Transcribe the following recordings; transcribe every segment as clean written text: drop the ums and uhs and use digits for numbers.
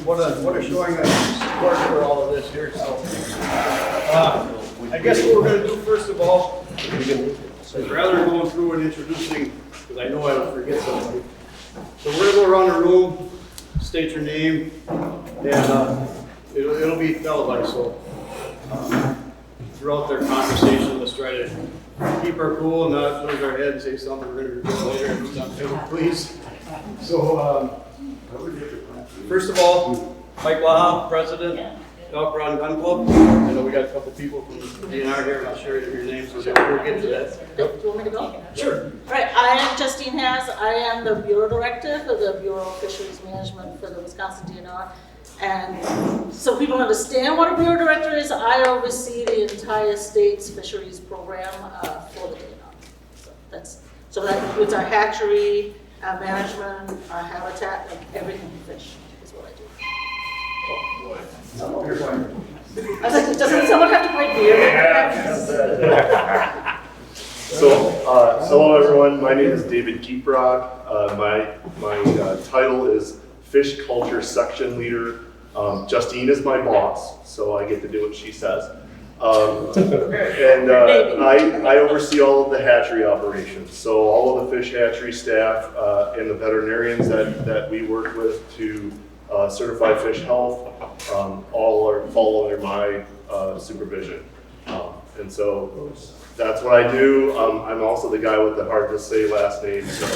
what a showing of support for all of this here. So, I guess what we're going to do first of all is rather than going through and introducing, because I know I will forget somebody. So we're going to go around the room, state your name, and it'll be televised. So throughout their conversation, let's try to keep our cool and not lose our head and say something we're going to regret later and stuff, please. So, first of all, Mike Laha, President, Elk Run Gun Club. I know we got a couple people from DNR here. I'm not sure your names, so we'll get to that. Do you want me to go? Sure. All right, I am Justine Hasz. I am the Bureau Director for the Bureau of Fisheries Management for the Wisconsin DNR. And so people understand what a Bureau Director is, I oversee the entire state's fisheries program for the DNR. So that includes our hatchery, our management, our habitat, and everything fish is what I do. Oh, boy. I was like, doesn't someone have to play beer? So, hello everyone. My name is David Giehtbrock. My title is Fish Culture Section Leader. Justine is my boss, so I get to do what she says. And I oversee all of the hatchery operations. So all of the fish hatchery staff and the veterinarians that we work with to certify fish health, all are fall under my supervision. And so that's what I do. I'm also the guy with the hard to say last name, so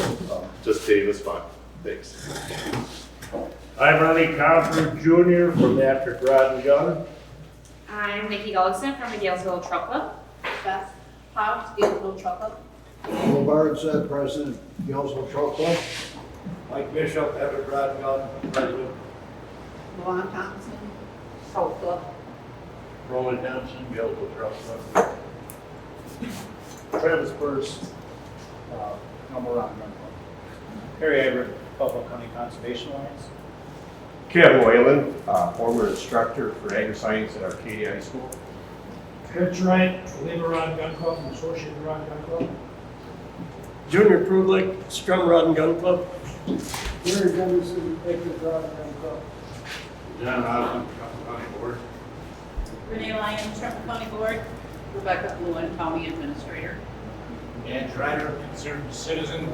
just Dave is fine. Thanks. I'm Ronnie Confer Jr. from After Rod and Gun. I'm Nikki Gullickson from the Galesville Trout Club. Beth Hobbs, Giehtbrock Trout Club. Bill Barnes, President, Galesville Trout Club. Mike Bishop, Epic Rod Gun, President. Luan Thompson, Trout Club. Roland Thompson, Galesville Trout Club. Travis Burst, Gun Club. Harry Everett, Buffalo County Conservation Alliance. Kevin Whalen, former instructor for agri-science at Arcadia High School. Rich Wright, Leader Rod Gun Club, and Associated Rod Gun Club. Junior Prudlick, Strum Rod and Gun Club. Gary Gunderson, Acres Rod Gun Club. John Osmond, Trumbull County Board. Renee Lyon, Trumbull County Board. Rebecca Lewin, County Administrator. Dan Schreiner, Concerned Citizen.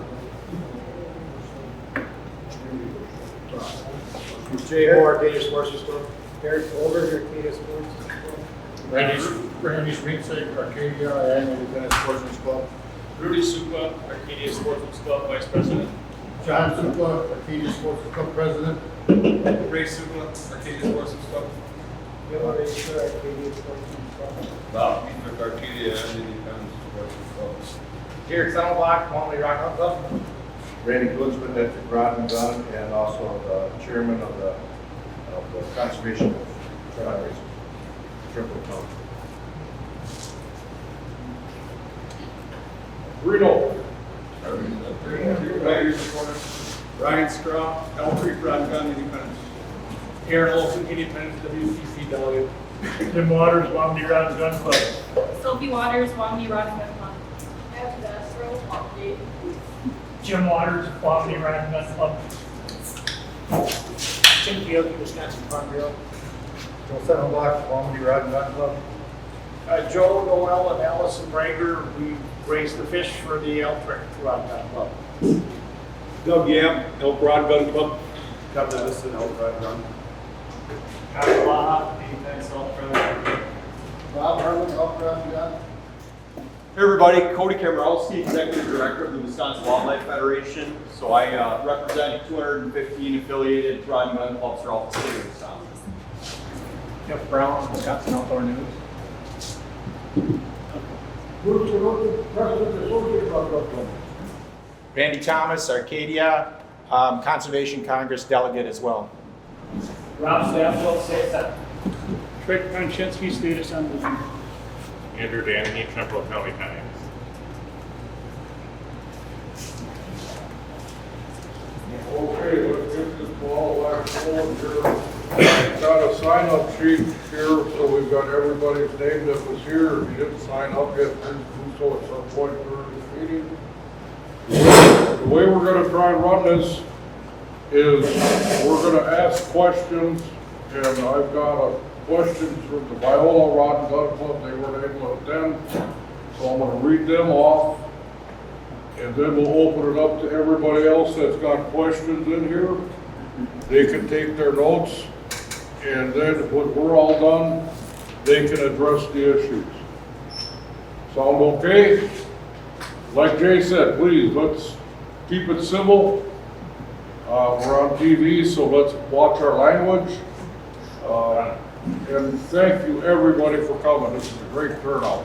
Jay Moore, Arcadia Sports Club. Eric Holder, Arcadia Sports Club. Randy Sweetsake, Arcadia and Independent Sportsman's Club. Rudy Supa, Arcadia Sportsman's Club Vice President. John Supla, Arcadia Sports Club President. Ray Supa, Arcadia Sportsman's Club. Bill Racer, Arcadia Sports Club. Bob Meeker, Arcadia and Independent Sportsman's Club. Jared Settlebach, Montley Rock Gun Club. Randy Glitzman, that's at Rod and Gun, and also the chairman of the conservation of Trempealeau County. Bruno. Ryan Straw, Elk Creek Rod and Gun, Independent. Aaron Olson, Independent WTCO delegate. Tim Waters, Wamdi Rod and Gun Club. Sophie Waters, Wamdi Rod and Gun Club. Jim Waters, Wamdi Rod and Gun Club. Tim Field, Wisconsin Farm Bureau. Joe Settlebach, Wamdi Rod and Gun Club. Joe, Noel, and Allison Branger, we raise the fish for the Elk Creek Rod Gun Club. Doug Yam, Elk Rod Gun Club. Captain Liston, Elk Rod Gun. Kyle Laha, Defense Elk President. Bob Harlan, Elk Rod Gun. Hey everybody, Cody Kamarowski, Executive Director of the Wisconsin Wildlife Federation. So I represent 215 affiliated rod and gun clubs throughout the state of Wisconsin. Jeff Brown, Wisconsin Outdoor News. Randy Thomas, Arcadia, Conservation Congress delegate as well. Rob Stafford, SASA. Rick Konchinsky, State Assembly. Andrew Danahy, Trempealeau County Times. Okay, let's get this ball back forward here. Got a sign-up sheet here, so we've got everybody's name that was here. If you didn't sign up yet, please do so at some point during this meeting. The way we're gonna try and run this is we're gonna ask questions, and I've got a questions from the Viola Rod and Gun Club. They weren't able to attend, so I'm gonna read them off, and then we'll open it up to everybody else that's got questions in here. They can take their notes, and then when we're all done, they can address the issues. Sound okay? Like Jay said, please, let's keep it civil. We're on TV, so let's watch our language. And thank you, everybody, for coming. This is a great turnout.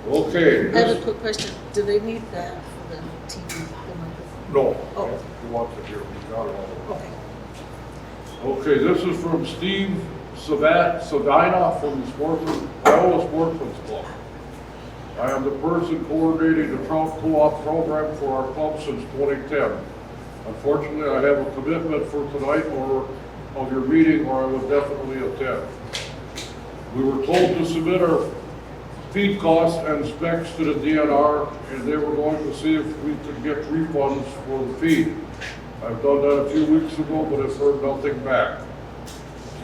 Okay. I have a quick question. Do they need that for the TV, the microphone? No. Oh. He wants it here. He's got it all. Okay. Okay, this is from Steve Sadina from the Iowa Sportsman's Club. I am the person coordinating the Trout Co-op program for our club since 2010. Unfortunately, I have a commitment for tonight or of your meeting, or I would definitely attend. We were told to submit our feed costs and specs to the DNR, and they were going to see if we could get refunds for the feed. I've done that a few weeks ago, but I've heard nothing back.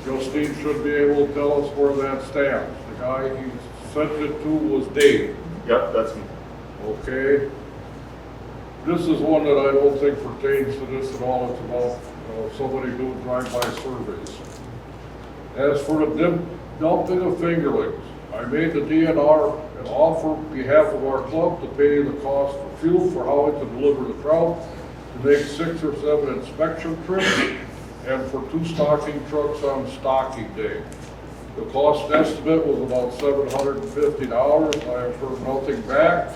Justine should be able to tell us where that stands. The guy he sent it to was Dave. Yep, that's me. Okay. This is one that I don't think pertains to this at all. It's about somebody doing drive-by surveys. As for the dumping of fingerlings, I made the DNR an offer on behalf of our club to pay the cost for fuel for how to deliver the trout, to make 6 or 7 inspection trips, and for 2 stocking trucks on stocking day. The cost estimate was about $750. I have heard nothing back,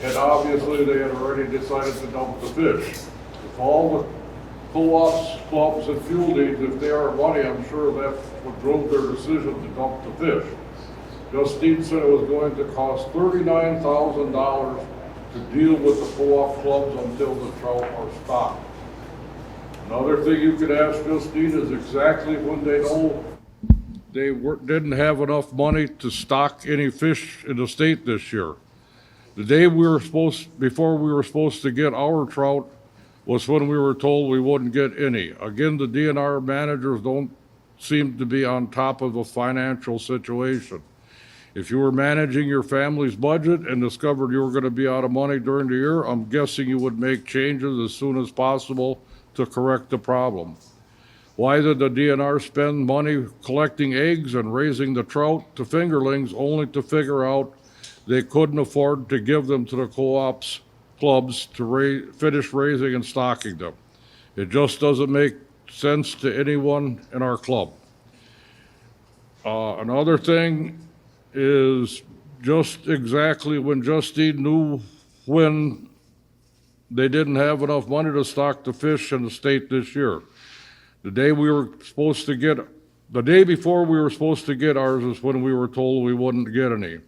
and obviously they had already decided to dump the fish. If all the co-ops, clubs, and fuel needs, if they are money, I'm sure that's what drove their decision to dump the fish. Justine said it was going to cost $39,000 to deal with the co-op clubs until the trout are stocked. Another thing you could ask Justine is exactly when they know they didn't have enough money to stock any fish in the state this year. The day before we were supposed to get our trout was when we were told we wouldn't get any. Again, the DNR managers don't seem to be on top of the financial situation. If you were managing your family's budget and discovered you were going to be out of money during the year, I'm guessing you would make changes as soon as possible to correct the problem. Why did the DNR spend money collecting eggs and raising the trout to fingerlings only to figure out they couldn't afford to give them to the co-ops clubs to finish raising and stocking them? It just doesn't make sense to anyone in our club. Another thing is just exactly when Justine knew when they didn't have enough money to stock the fish in the state this year. The day before we were supposed to get ours is when we were told we wouldn't get any.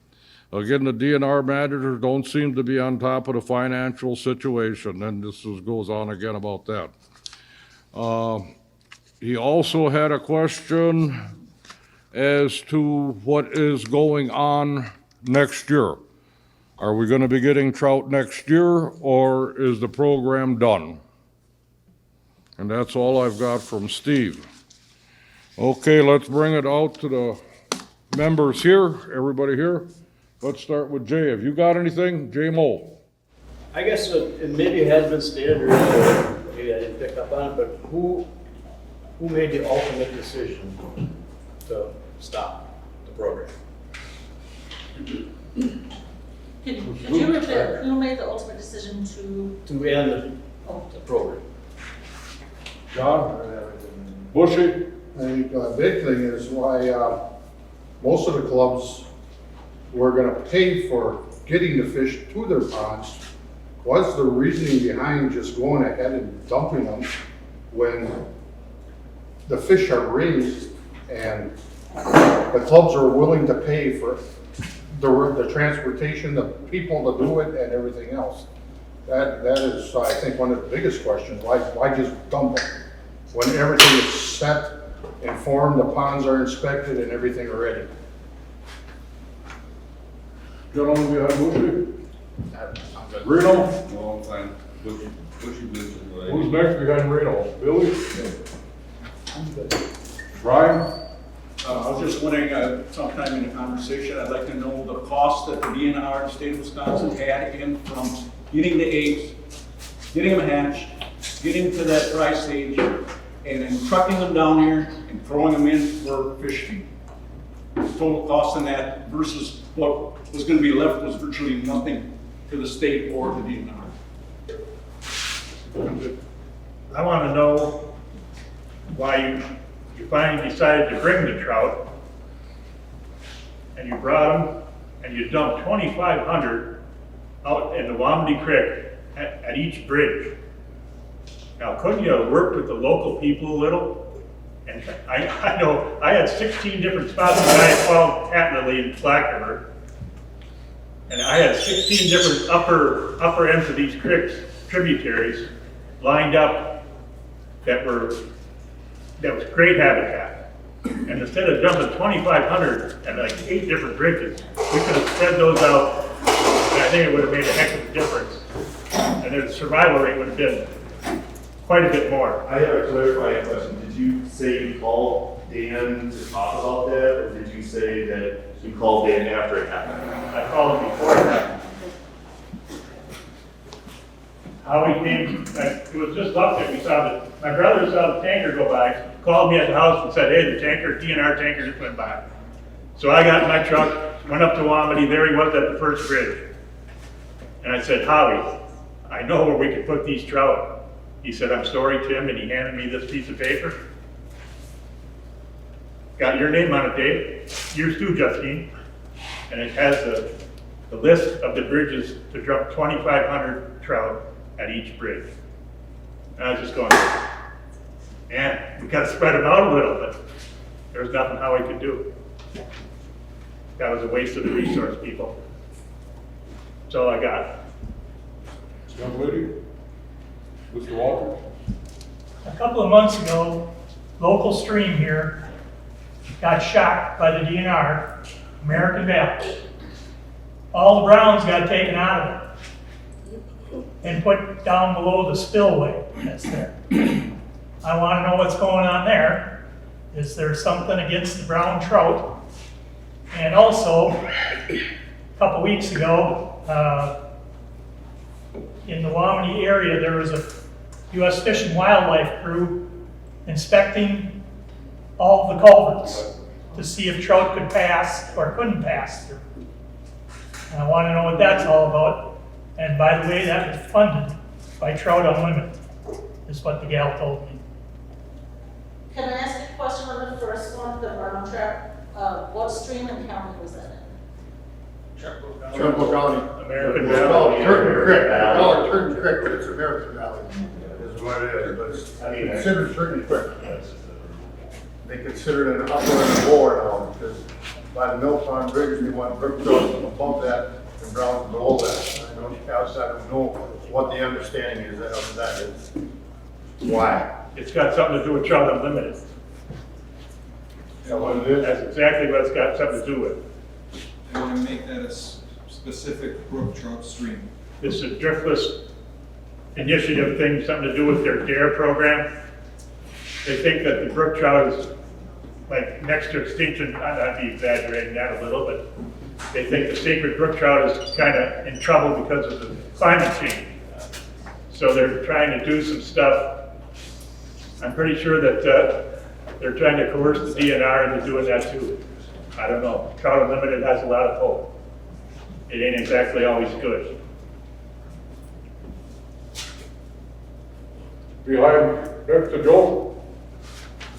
Again, the DNR managers don't seem to be on top of the financial situation, and this goes on again about that. He also had a question as to what is going on next year. Are we going to be getting trout next year, or is the program done? And that's all I've got from Steve. Okay, let's bring it out to the members here, everybody here. Let's start with Jay. Have you got anything? Jay Moe. I guess it maybe has been stated, or maybe I didn't pick up on it, but who made the ultimate decision to stop the program? Could you repeat, who made the ultimate decision to end the program? John? Bushy? I think the big thing is why most of the clubs were going to pay for getting the fish to their ponds. What's the reasoning behind just going ahead and dumping them when the fish are raised and the clubs are willing to pay for the transportation, the people to do it, and everything else? That is, I think, one of the biggest questions. Why just dump them when everything is set, informed, the ponds are inspected, and everything already? Gentlemen behind Bushy? Reno? No, I'm fine. Bushy, Who's next behind Reno? Billy? Brian? I was just wondering, sometime in the conversation, I'd like to know the cost that the DNR, the state of Wisconsin, had in from getting the eggs, getting them hatched, getting to that dry stage, and then trucking them down here and throwing them in for fish feed. Total cost on that versus what was gonna be left was virtually nothing to the state or the DNR. I want to know why you finally decided to bring the trout, and you brought them, and you dumped 2,500 out in the Wamedy Creek at each bridge. Now, couldn't you have worked with the local people a little? And I know I had 16 different spots, and I had 12 Cat Lily and Black River, and I had 16 different upper ends of these creeks, tributaries, lined up that was great habitat. And instead of dumping 2,500 at like 8 different bridges, we could have spread those out, and I think it would have made a heck of a difference. And the survival rate would have been quite a bit more. I have a clarifying question. Did you say you called Dan to talk about that, or did you say that you called Dan after it happened? I called him before it happened. How he came, it was just luck that we saw my brother saw the tanker go by, called me at the house and said, hey, the DNR tanker just went by. So I got in my truck, went up to Wamedy, there he was at the first bridge. And I said, Howie, I know where we could put these trout. He said, I'm sorry, Tim, and he handed me this piece of paper. Got your name on it, Dave. Yours too, Justine. And it has the list of the bridges to drop 2,500 trout at each bridge. And I was just going, man, we gotta spread them out a little bit. There was nothing Howie could do. That was a waste of the resource, people. That's all I got. Young lady? Mr. Walters? A couple of months ago, local stream here got shocked by the DNR, American Valley. All the browns got taken out of it and put down below the spillway that's there. I want to know what's going on there. Is there something against the brown trout? And also, a couple weeks ago, in the Wamedy area, there was a U.S. Fish and Wildlife crew inspecting all the culverts to see if trout could pass or couldn't pass through. And I want to know what that's all about. And by the way, that was funded by Trout Unlimited, is what the gal told me. Can I ask a question on the first one, the brown trout? What stream and county was that in? Trempealeau County. American It's called Valley. Turton Creek. They call it Turton Creek, but it's American Valley. Is what it is, but it's I mean, considered Turton Creek. They consider it an upper and a lower now, because by the Mill Pond Bridge, they want brook trout above that and browns below that. I don't know what the understanding is of that is. Why? It's got something to do with Trout Unlimited. Yeah, what it is? That's exactly what it's got something to do with. They want to make that a specific brook trout stream. This is a driftless initiative thing, something to do with their DARE program. They think that the brook trout is like next to extinction. I'd be exaggerating that a little, but they think the sacred brook trout is kind of in trouble because of the climate change. So they're trying to do some stuff. I'm pretty sure that they're trying to coerce the DNR into doing that too. I don't know. Trout Unlimited has a lot of hope. It ain't exactly always good. Behind, next to Joe?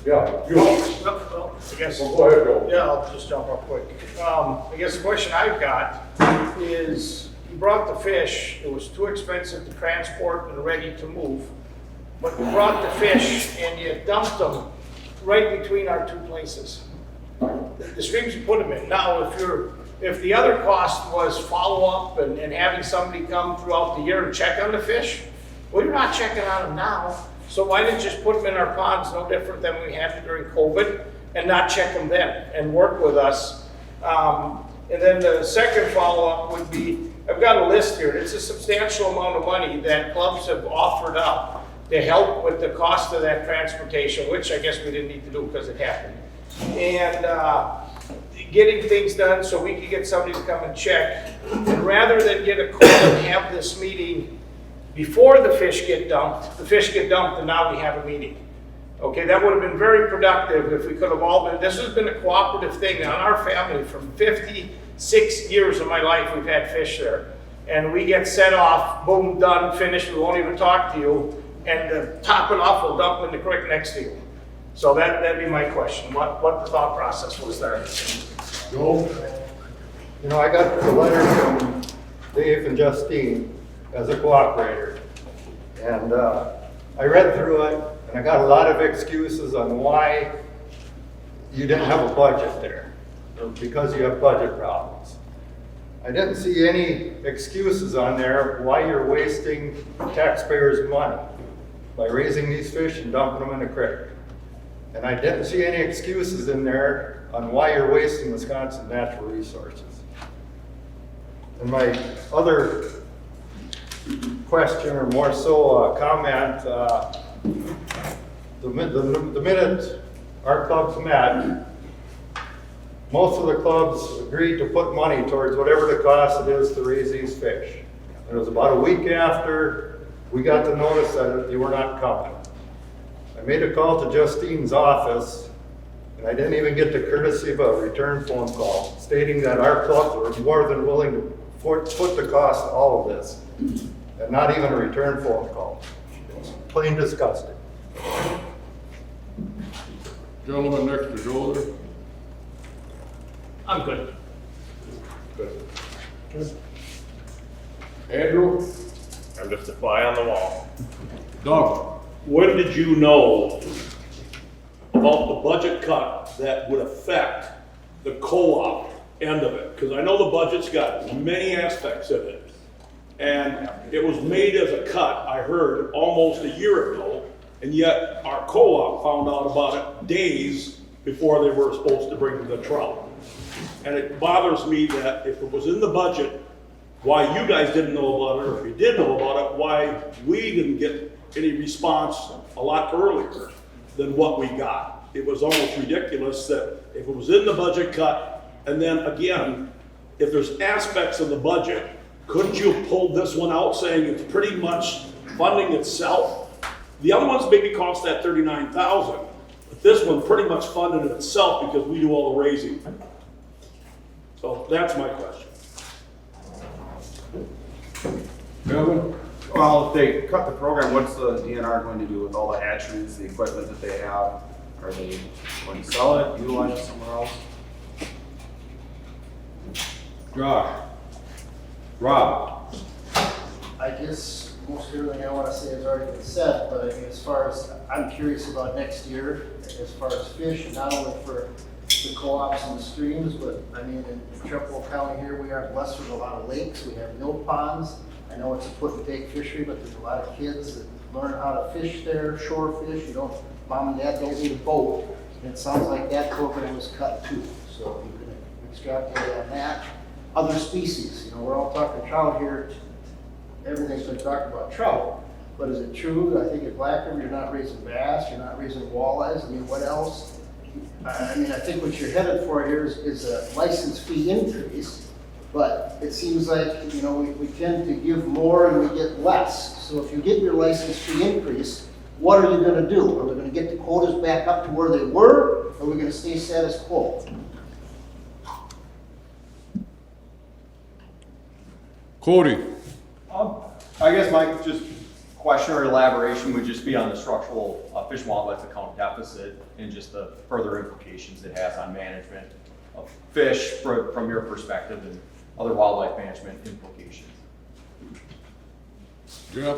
Yeah, you. Well, I guess. Well, go ahead, Joe. Yeah, I'll just jump up quick. I guess the question I've got is, you brought the fish, it was too expensive to transport and ready to move, but you brought the fish and you dumped them right between our two places. The streams you put them in. Now, if the other cost was follow-up and having somebody come throughout the year and check on the fish, well, you're not checking on them now. So why didn't you just put them in our ponds, no different than we had during COVID, and not check them then and work with us? And then the second follow-up would be, I've got a list here. It's a substantial amount of money that clubs have offered up to help with the cost of that transportation, which I guess we didn't need to do because it happened. And getting things done so we could get somebody to come and check. And rather than get a call and have this meeting before the fish get dumped, and now we have a meeting. Okay, that would have been very productive if we could have all been, this has been a cooperative thing on our family. From 56 years of my life, we've had fish there. And we get set off, boom, done, finished, we won't even talk to you. And to top it off, we'll dump in the creek next to you. So that'd be my question, what the thought process was there. Joe? You know, I got the letter from Dave and Justine as a cooperator. And I read through it, and I got a lot of excuses on why you didn't have a budget there, or because you have budget problems. I didn't see any excuses on there why you're wasting taxpayers' money by raising these fish and dumping them in the creek. And I didn't see any excuses in there on why you're wasting Wisconsin natural resources. And my other question, or more so a comment, the minute our clubs met, most of the clubs agreed to put money towards whatever the cost it is to raise these fish. And it was about a week after we got the notice that they were not coming. I made a call to Justine's office, and I didn't even get the courtesy of a return phone call stating that our clubs were more than willing to put the cost of all of this, and not even a return phone call. It's plain disgusting. Gentleman next to Joe there. I'm good. Good. Andrew? I'm just a fly on the wall. Doug? When did you know about the budget cut that would affect the co-op end of it? Because I know the budget's got many aspects of it. And it was made as a cut, I heard, almost a year ago, and yet our co-op found out about it days before they were supposed to bring the trout. And it bothers me that if it was in the budget, why you guys didn't know about it, or if you did know about it, why we didn't get any response a lot earlier than what we got. It was almost ridiculous that if it was in the budget cut, and then again, if there's aspects of the budget, couldn't you have pulled this one out saying it's pretty much funding itself? The other ones maybe cost that $39,000, but this one pretty much funded itself because we do all the raising. So that's my question. Kevin? Well, if they cut the program, what's the DNR going to do with all the hatcheries, the equipment that they have? Are they going to sell it, utilize it somewhere else? Josh? Rob? I guess most everything I want to say has already been said, but I mean, as far as, I'm curious about next year, as far as fish, not only for the co-ops and the streams, but I mean, in Trempealeau County here, we are blessed with a lot of lakes, we have mill ponds. I know it's a put and take fishery, but there's a lot of kids that learn how to fish there, shore fish. You don't, mom and dad don't need a boat. And it sounds like that program was cut too. So you can extrapolate on that. Other species, you know, we're all talking trout here. Everything's been talked about trout. But is it true? I think at Black River, you're not raising bass, you're not raising walleyes. I mean, what else? I mean, I think what you're headed for here is a license fee increase. But it seems like, you know, we tend to give more and we get less. So if you get your license fee increase, what are you going to do? Are we going to get the quotas back up to where they were, or are we going to stay status quo? Cody? I guess my just question or elaboration would just be on the structural fish and wildlife account deficit and just the further implications it has on management of fish from your perspective and other wildlife management implications. Jeff?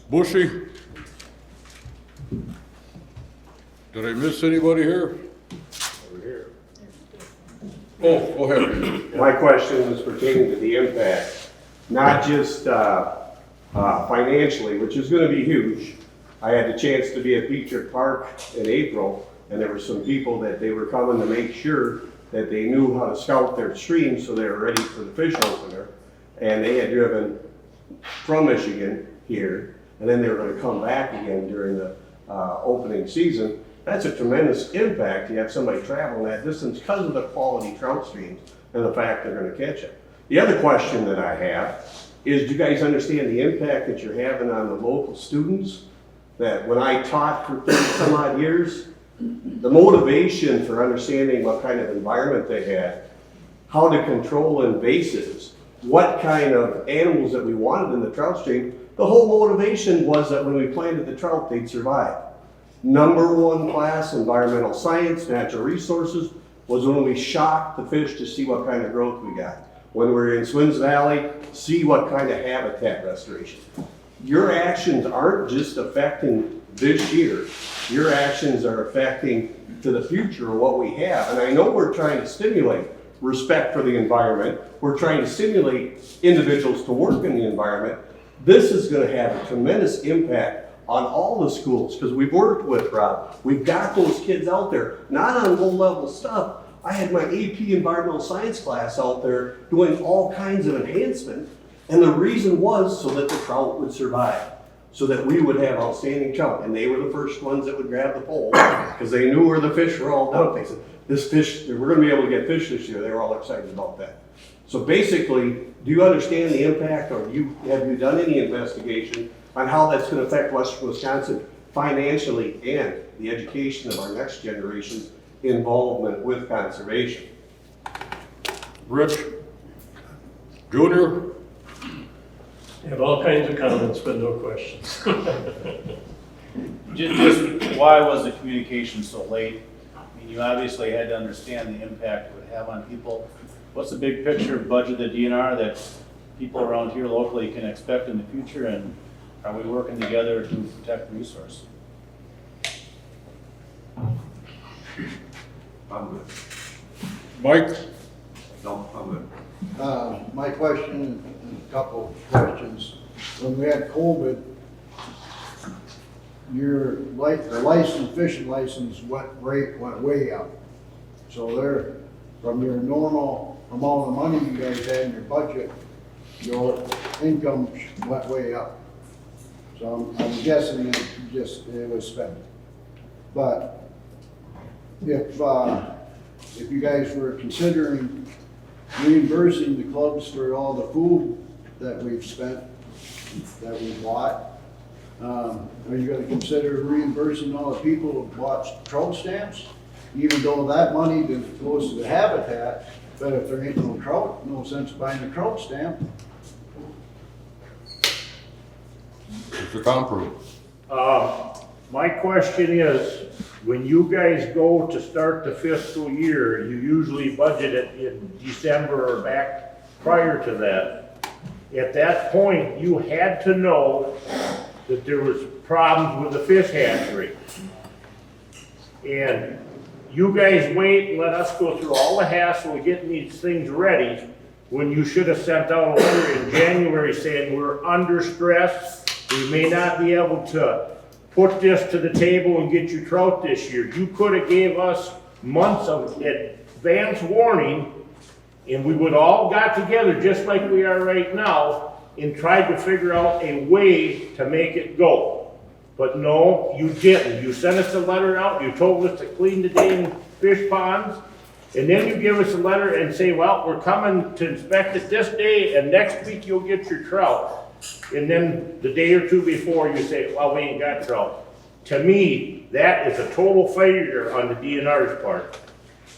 Bushy? Did I miss anybody here? Over here. Oh, go ahead. My question is pertaining to the impact, not just financially, which is going to be huge. I had the chance to be at Giehtbrock Park in April, and there were some people that they were coming to make sure that they knew how to scout their stream so they were ready for the fish opener. And they had driven from Michigan here and then they were gonna come back again during the opening season. That's a tremendous impact. You have somebody traveling that distance because of the quality trout streams and the fact they're gonna catch it. The other question that I have is, do you guys understand the impact that you're having on the local students? That when I taught for 30 some odd years, the motivation for understanding what kind of environment they had, how to control invasives, what kind of animals that we wanted in the trout stream, the whole motivation was that when we planted the trout, they'd survive. #1 class, environmental science, natural resources, was when we shocked the fish to see what kind of growth we got. When we were in Swins Valley, see what kind of habitat restoration. Your actions aren't just affecting this year. Your actions are affecting to the future of what we have. And I know we're trying to stimulate respect for the environment. We're trying to stimulate individuals to work in the environment. This is going to have a tremendous impact on all the schools because we've worked with Rob. We've got those kids out there, not on low-level stuff. I had my AP environmental science class out there doing all kinds of enhancement, and the reason was so that the trout would survive, so that we would have outstanding trout. And they were the first ones that would grab the pole because they knew where the fish were all dumped. They said, this fish, we're going to be able to get fish this year. They were all excited about that. So basically, do you understand the impact, or have you done any investigation on how that's going to affect Western Wisconsin financially and the education of our next generation's involvement with conservation? Rich, Junior? You have all kinds of comments, but no questions. Just why was the communication so late? I mean, you obviously had to understand the impact it would have on people. What's the big picture budget of the DNR that people around here locally can expect in the future, and are we working together to protect resource? I'm good. Mike? No, I'm good. My question, a couple questions. When we had COVID, the license, fishing license went way up. So there, from your normal amount of money you guys had in your budget, your income went way up. So I'm guessing it was spent. But if you guys were considering reimbursing the clubs for all the food that we've spent, that we bought, are you going to consider reimbursing all the people who bought trout stamps? Even though that money goes to the habitat, but if there ain't no trout, no sense buying a trout stamp. Mr. Compromise. My question is, when you guys go to start the fiscal year, you usually budget it in December or back prior to that. At that point, you had to know that there was problems with the fish hatchery. And you guys wait and let us go through all the hassle of getting these things ready when you should have sent out a letter in January saying we're under stress, we may not be able to put this to the table and get you trout this year. You could have gave us months of advance warning, and we would all got together just like we are right now and tried to figure out a way to make it go. But no, you didn't. You sent us a letter out, you told us to clean the dang fish ponds, and then you give us a letter and say, well, we're coming to inspect it this day, and next week you'll get your trout. And then the day or two before you say, well, we ain't got trout. To me, that is a total failure on the DNR's part.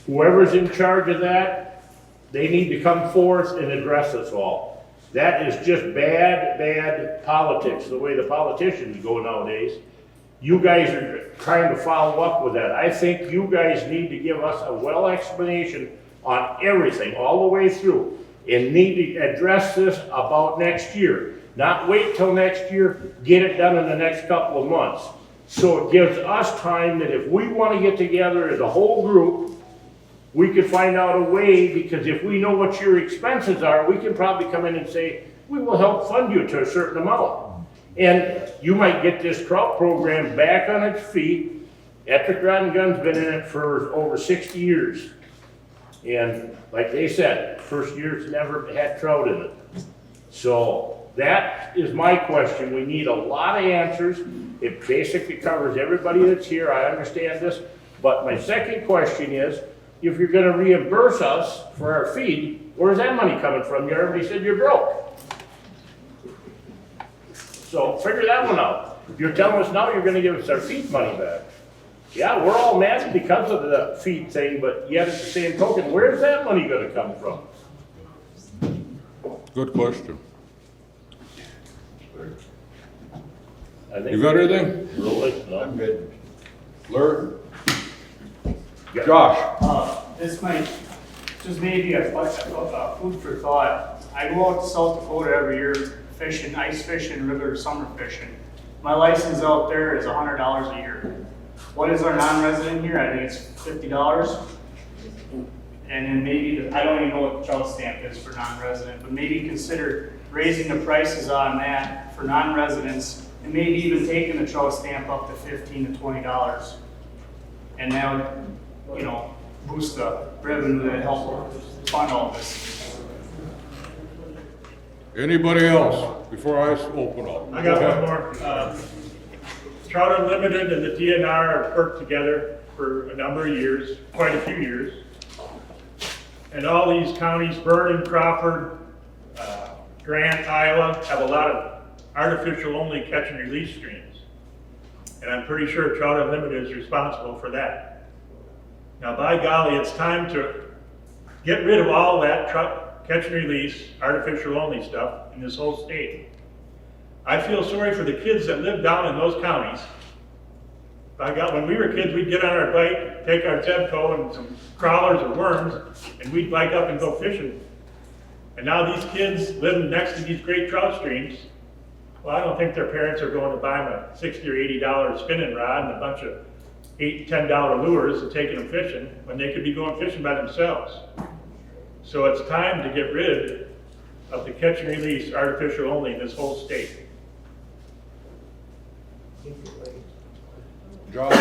Whoever's in charge of that, they need to come forth and address us all. That is just bad politics, the way the politicians go nowadays. You guys are trying to follow up with that. I think you guys need to give us a well explanation on everything, all the way through, and need to address this about next year. Not wait till next year, get it done in the next couple of months. So it gives us time that if we want to get together as a whole group, we could find out a way, because if we know what your expenses are, we can probably come in and say, we will help fund you to a certain amount. And you might get this trout program back on its feet. Etrick Rod and Gun's been in it for over 60 years. And like they said, first year it's never had trout in it. So that is my question. We need a lot of answers. It basically covers everybody that's here. I understand this. But my second question is, if you're gonna reimburse us for our feed, where's that money coming from? You already said you're broke. So figure that one out. You're telling us now you're gonna give us our feed money back. Yeah, we're all mad because of the feed thing, but yet at the same token, where's that money gonna come from? Good question. I think You got anything? Really? No. I'm good. Larry? Josh? This might just maybe a food for thought. I go out to South Dakota every year fishing, ice fishing, regular summer fishing. My license out there is $100 a year. What is our non-resident here? I think it's $50. And then maybe, I don't even know what the trout stamp is for non-resident, but maybe consider raising the prices on that for non-residents and maybe even taking the trout stamp up to $15 to $20. And that would, you know, boost the revenue that help fund all this. Anybody else before I open up? I got one more. Trout Unlimited and the DNR have worked together for a number of years, quite a few years. And all these counties, Vernon, Crawford, Grant, Iowa, have a lot of artificial only catch and release streams. And I'm pretty sure Trout Unlimited is responsible for that. Now, by golly, it's time to get rid of all that trout catch and release, artificial only stuff in this whole state. I feel sorry for the kids that live down in those counties. When we were kids, we'd get on our bike, take our Zebco and some crawlers or worms, and we'd bike up and go fishing. And now these kids living next to these great trout streams, well, I don't think their parents are going to buy them a $60 or $80 spinning rod and a bunch of $8, $10 lures and taking them fishing when they could be going fishing by themselves. So it's time to get rid of the catch and release artificial only in this whole state. John,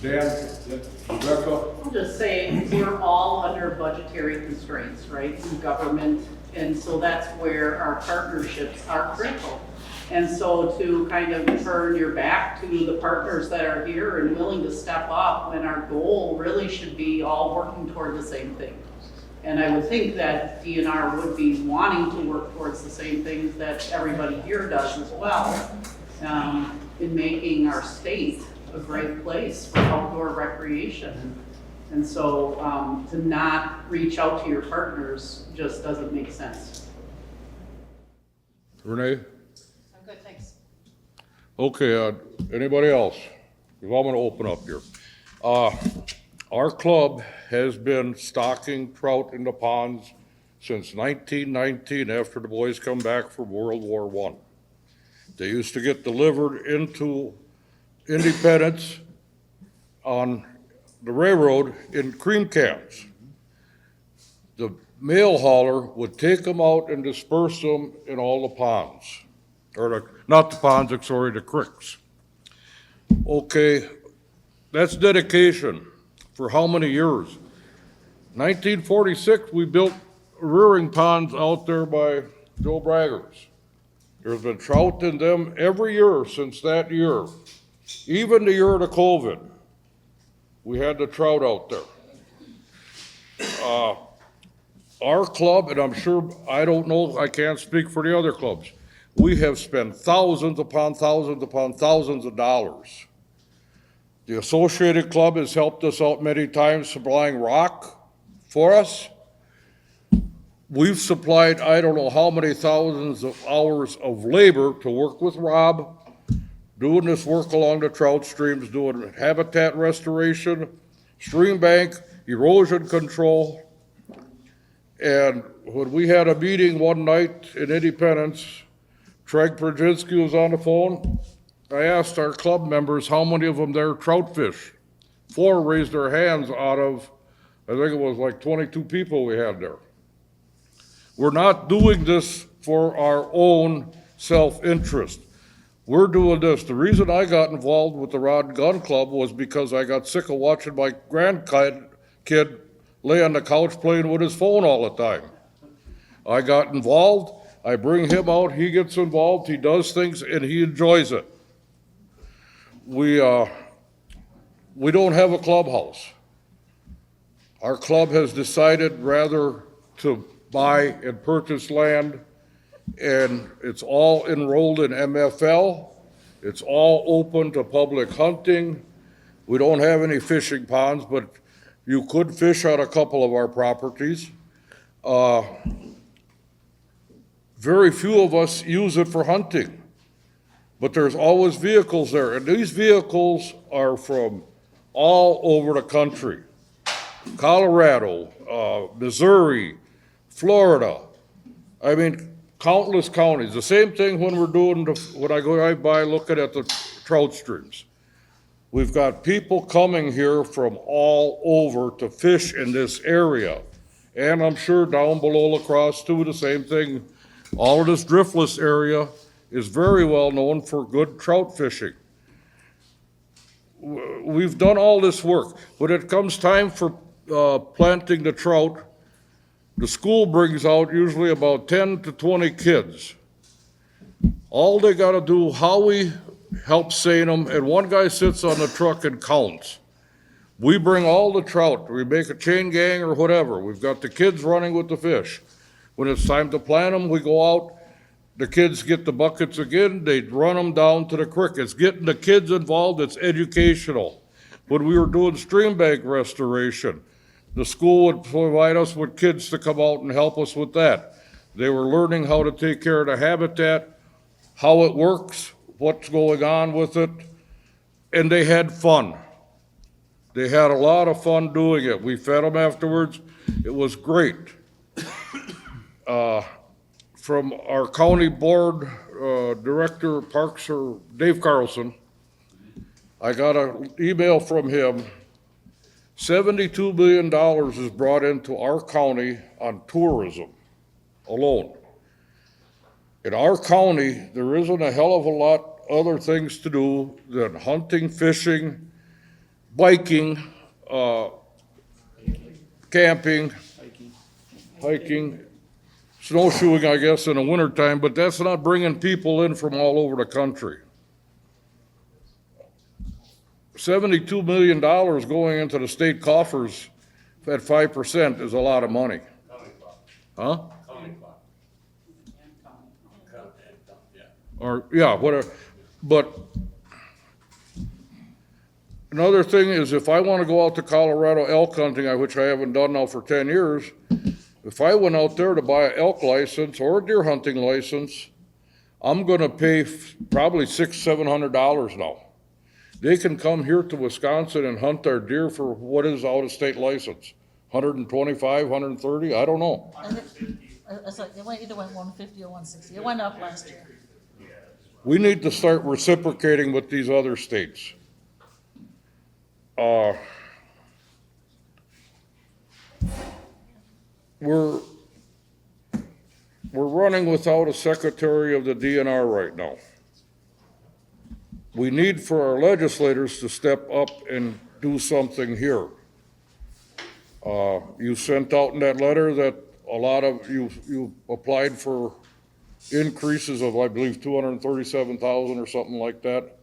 Dan, Rebecca? I'm just saying, we're all under budgetary constraints, right, in government, and so that's where our partnerships are critical. And so to kind of turn your back to the partners that are here and willing to step up when our goal really should be all working toward the same thing. And I would think that DNR would be wanting to work towards the same things that everybody here does as well, in making our state a great place for outdoor recreation. And so to not reach out to your partners just doesn't make sense. Renee? I'm good, thanks. Okay, anybody else? Because I'm gonna open up here. Our club has been stocking trout in the ponds since 1919 after the boys come back from World War I. They used to get delivered into Independence on the railroad in cream cans. The mail hauler would take them out and disperse them in all the ponds. Not the ponds, sorry, the creeks. Okay, that's dedication for how many years? 1946, we built rearing ponds out there by Joe Bragger's. There's been trout in them every year since that year. Even the year of the COVID, we had the trout out there. Our club, and I'm sure, I don't know, I can't speak for the other clubs, we have spent thousands upon thousands of dollars. The Associated Club has helped us out many times supplying rock for us. We've supplied, I don't know how many thousands of hours of labor to work with Rob, doing this work along the trout streams, doing habitat restoration, stream bank, erosion control. And when we had a meeting one night in Independence, Treg Brzezinski was on the phone. I asked our club members how many of them there trout fish. 4 raised their hands out of, I think it was like 22 people we had there. We're not doing this for our own self-interest. We're doing this. The reason I got involved with the Rod and Gun Club was because I got sick of watching my grandkid lay on the couch playing with his phone all the time. I got involved, I bring him out, he gets involved, he does things, and he enjoys it. We don't have a clubhouse. Our club has decided rather to buy and purchase land, and it's all enrolled in MFL. It's all open to public hunting. We don't have any fishing ponds, but you could fish on a couple of our properties. Very few of us use it for hunting, but there's always vehicles there, and these vehicles are from all over the country. Colorado, Missouri, Florida. I mean, countless counties. The same thing when we're doing, when I go right by looking at the trout streams. We've got people coming here from all over to fish in this area. And I'm sure down below La Crosse too, the same thing. All of this driftless area is very well known for good trout fishing. We've done all this work. When it comes time for planting the trout, the school brings out usually about 10 to 20 kids. All they got to do, Howie helps seine them, and one guy sits on the truck and counts. We bring all the trout. We make a chain gang or whatever. We've got the kids running with the fish. When it's time to plant them, we go out. The kids get the buckets again. They run them down to the creek. It's getting the kids involved. It's educational. When we were doing stream bank restoration, the school would provide us with kids to come out and help us with that. They were learning how to take care of the habitat, how it works, what's going on with it, and they had fun. They had a lot of fun doing it. We fed them afterwards. It was great. From our county board director of parks, Dave Carlson, I got an email from him. $72 billion is brought into our county on tourism alone. In our county, there isn't a hell of a lot other things to do than hunting, fishing, biking, camping, hiking, snowshoeing, I guess, in the wintertime, but that's not bringing people in from all over the country. $72 million going into the state coffers at 5% is a lot of money. Huh? Or, yeah, whatever. But another thing is, if I want to go out to Colorado elk hunting, which I haven't done now for 10 years, if I went out there to buy an elk license or a deer hunting license, I'm going to pay probably $600-700 now. They can come here to Wisconsin and hunt their deer for what is out-of-state license, 125, 130, I don't know. It's like it either went 150 or 160. It went up last year. We need to start reciprocating with these other states. We're running without a secretary of the DNR right now. We need for our legislators to step up and do something here. You sent out in that letter that a lot of you applied for increases of, I believe, 237,000 or something like that.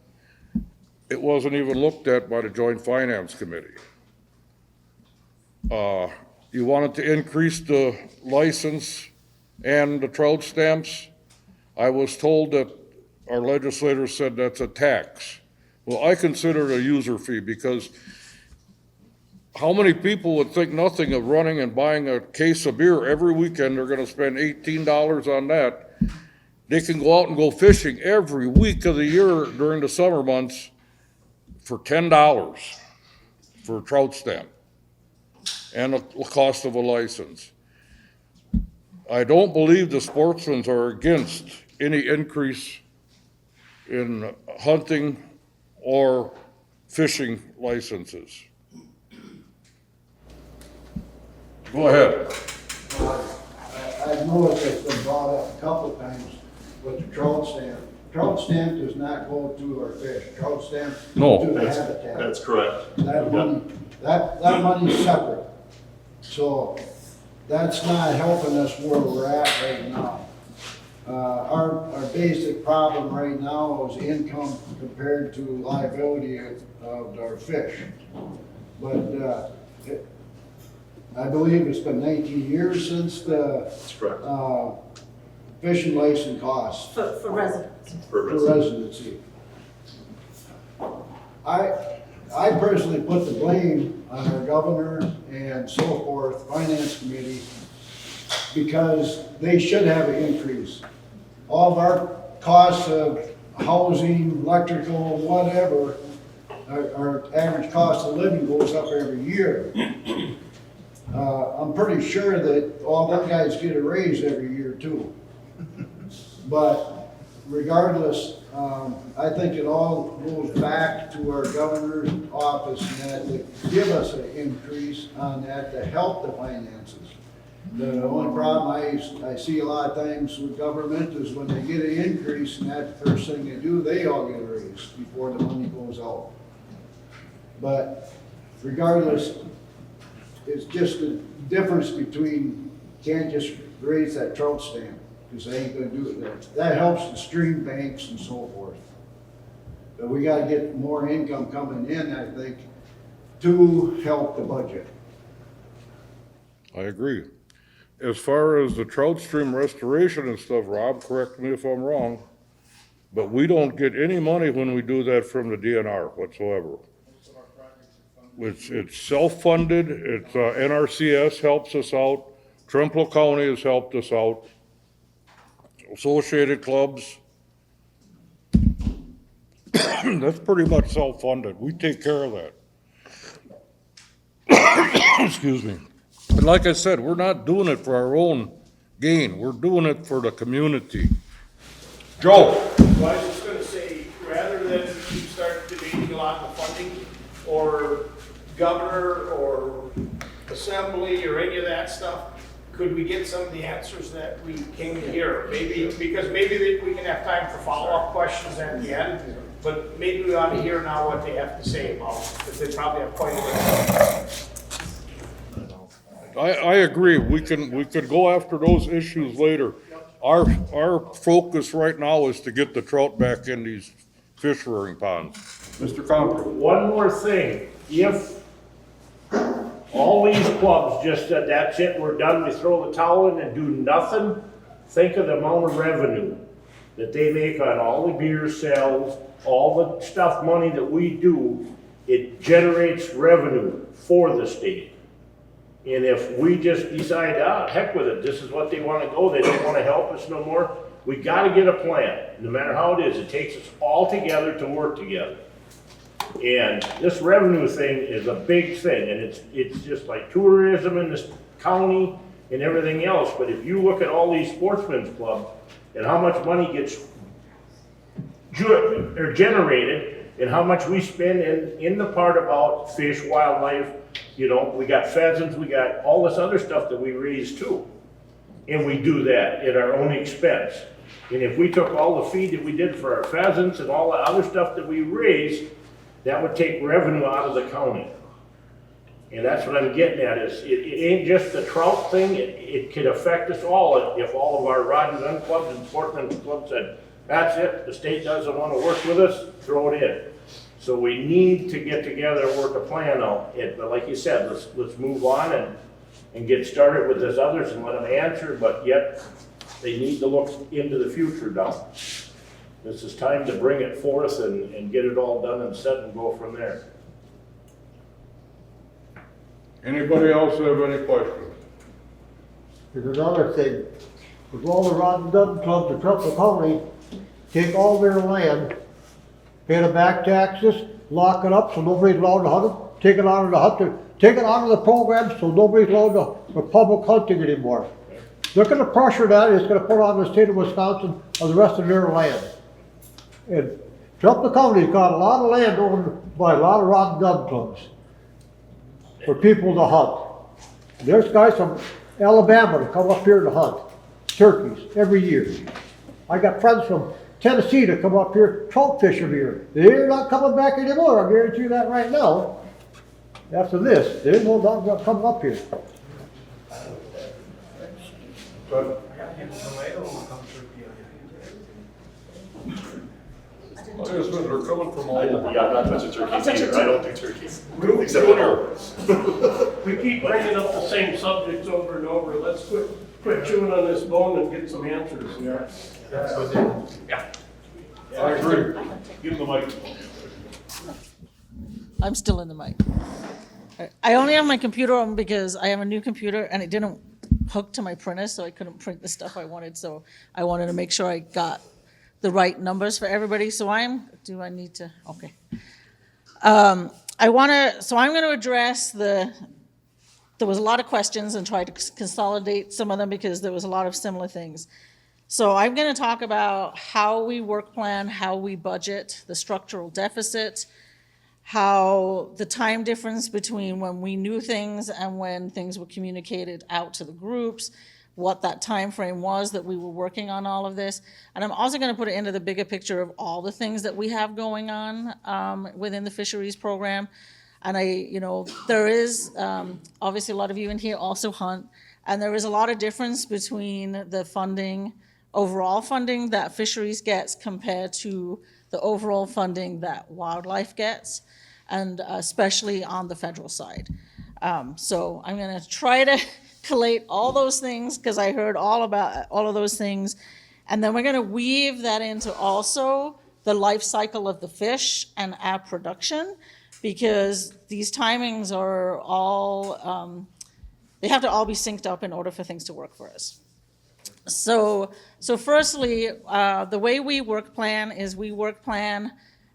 It wasn't even looked at by the Joint Finance Committee. You wanted to increase the license and the trout stamps. I was told that our legislators said that's a tax. Well, I consider it a user fee, because how many people would think nothing of running and buying a case of beer every weekend? They're going to spend $18 on that. They can go out and go fishing every week of the year during the summer months for $10 for a trout stamp and the cost of a license. I don't believe the Sportsmen are against any increase in hunting or fishing licenses. Go ahead. I noticed it's been brought up a couple times with the trout stamp. Trout stamp does not go to our fish. Trout stamp goes to the habitat. That's correct. That money's separate. So that's not helping us where we're at right now. Our basic problem right now is income compared to liability of our fish. But I believe it's been 19 years since the That's correct. fishing license costs For residents. For for residency. I personally put the blame on our governor and so forth, finance committee, because they should have an increase. All of our costs of housing, electrical, whatever, our average cost of living goes up every year. I'm pretty sure that all them guys get a raise every year too. But regardless, I think it all goes back to our governor's office and that to give us an increase on that to help the finances. The only problem I see a lot of times with government is when they get an increase and that's the first thing they do, they all get a raise before the money goes out. But regardless, it's just the difference between, can't just raise that trout stand, because they ain't gonna do it. That helps the stream banks and so forth. But we gotta get more income coming in, I think, to help the budget. I agree. As far as the trout stream restoration and stuff, Rob, correct me if I'm wrong, but we don't get any money when we do that from the DNR whatsoever. It's self-funded, it's, NRCS helps us out, Trempealeau County has helped us out, associated clubs. That's pretty much self-funded, we take care of that. Excuse me. But like I said, we're not doing it for our own gain, we're doing it for the community. Joe? Well, I was just gonna say, rather than you start debating a lot of the funding, or governor, or assembly, or any of that stuff, could we get some of the answers that we came to hear? Maybe, because maybe we can have time for follow-up questions at the end, but maybe we ought to hear now what they have to say about it, because they probably have quite a bit. I agree, we could go after those issues later. Our focus right now is to get the trout back in these fish rearing ponds. Mr. Compton? One more thing, if all these clubs just said, that's it, we're done, we throw the towel in and do nothing, think of the amount of revenue that they make on all the beer sales, all the stuff, money that we do, it generates revenue for the state. And if we just decide, heck with it, this is what they want to go, they don't want to help us no more, we got to get a plan. No matter how it is, it takes us all together to work together. And this revenue thing is a big thing, and it's just like tourism in this county and everything else. But if you look at all these sportsmen's clubs and how much money gets generated and how much we spend in the part about fish, wildlife, you know, we got pheasants, we got all this other stuff that we raise too. And we do that at our own expense. And if we took all the feed that we did for our pheasants and all the other stuff that we raised, that would take revenue out of the county. And that's what I'm getting at is, it ain't just the trout thing, it could affect us all if all of our rod and gun clubs and sportsmen's clubs said, that's it, the state doesn't want to work with us, throw it in. So we need to get together and work a plan out. But like you said, let's move on and get started with this others and let them answer, but yet they need to look into the future now. This is time to bring it forth and get it all done and set and go from there. Anybody else have any questions? There's another thing, with all the rod and gun clubs in Trumpealeau County, take all their land, pay the back taxes, lock it up so nobody's allowed to hunt it, take it out of the hut, take it out of the program so nobody's allowed for public hunting anymore. They're gonna pressure that, it's gonna put on the state of Wisconsin or the rest of their land. And Trumpealeau County's got a lot of land owned by a lot of rod and gun clubs for people to hunt. There's guys from Alabama that come up here to hunt turkeys every year. I got friends from Tennessee that come up here trout fishing here. They're not coming back anymore, I guarantee you that right now. After this, they're not coming up here. But I just meant they're coming from all over. Yeah, I'm not touching turkeys either. I don't do turkeys. Except Junior, at we keep bringing up the same subjects over and over. Let's quit chewing on this bone and get some answers. Yeah. I agree. Give them the microphone. I'm still in the mic. I only have my computer on because I have a new computer and it didn't hook to my printer, so I couldn't print the stuff I wanted. So I wanted to make sure I got the right numbers for everybody. So do I need to? Okay. So I'm going to address there was a lot of questions and try to consolidate some of them because there was a lot of similar things. So I'm going to talk about how we work plan, how we budget, the structural deficit, how the time difference between when we knew things and when things were communicated out to the groups, what that time frame was that we were working on all of this. And I'm also going to put it into the bigger picture of all the things that we have going on within the fisheries program. And there is, obviously a lot of you in here also hunt, and there is a lot of difference between the funding, overall funding that fisheries gets compared to the overall funding that wildlife gets, and especially on the federal side. So I'm going to try to collate all those things because I heard all about all of those things. And then we're going to weave that into also the life cycle of the fish and our production, because these timings are all, they have to all be synced up in order for things to work for us. So firstly, the way we work plan is we work plan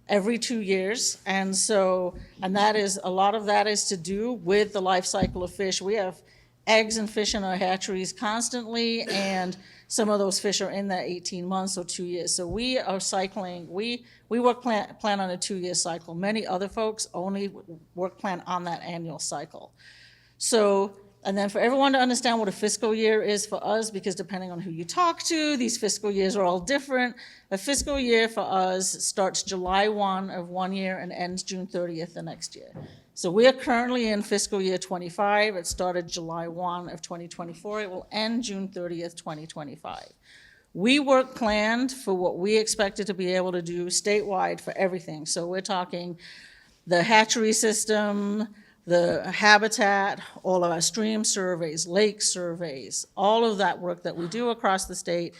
every 2 years. And that is, a lot of that is to do with the life cycle of fish. We have eggs and fish in our hatcheries constantly, and some of those fish are in that 18 months or 2 years. So we are cycling, we work plan on a 2-year cycle. Many other folks only work plan on that annual cycle. So, and then for everyone to understand what a fiscal year is for us, because depending on who you talk to, these fiscal years are all different. A fiscal year for us starts July 1 of one year and ends June 30th the next year. So we are currently in fiscal year 25. It started July 1 of 2024. It will end June 30th, 2025. We work planned for what we expected to be able to do statewide for everything. So we're talking the hatchery system, the habitat, all of our stream surveys, lake surveys, all of that work that we do across the state,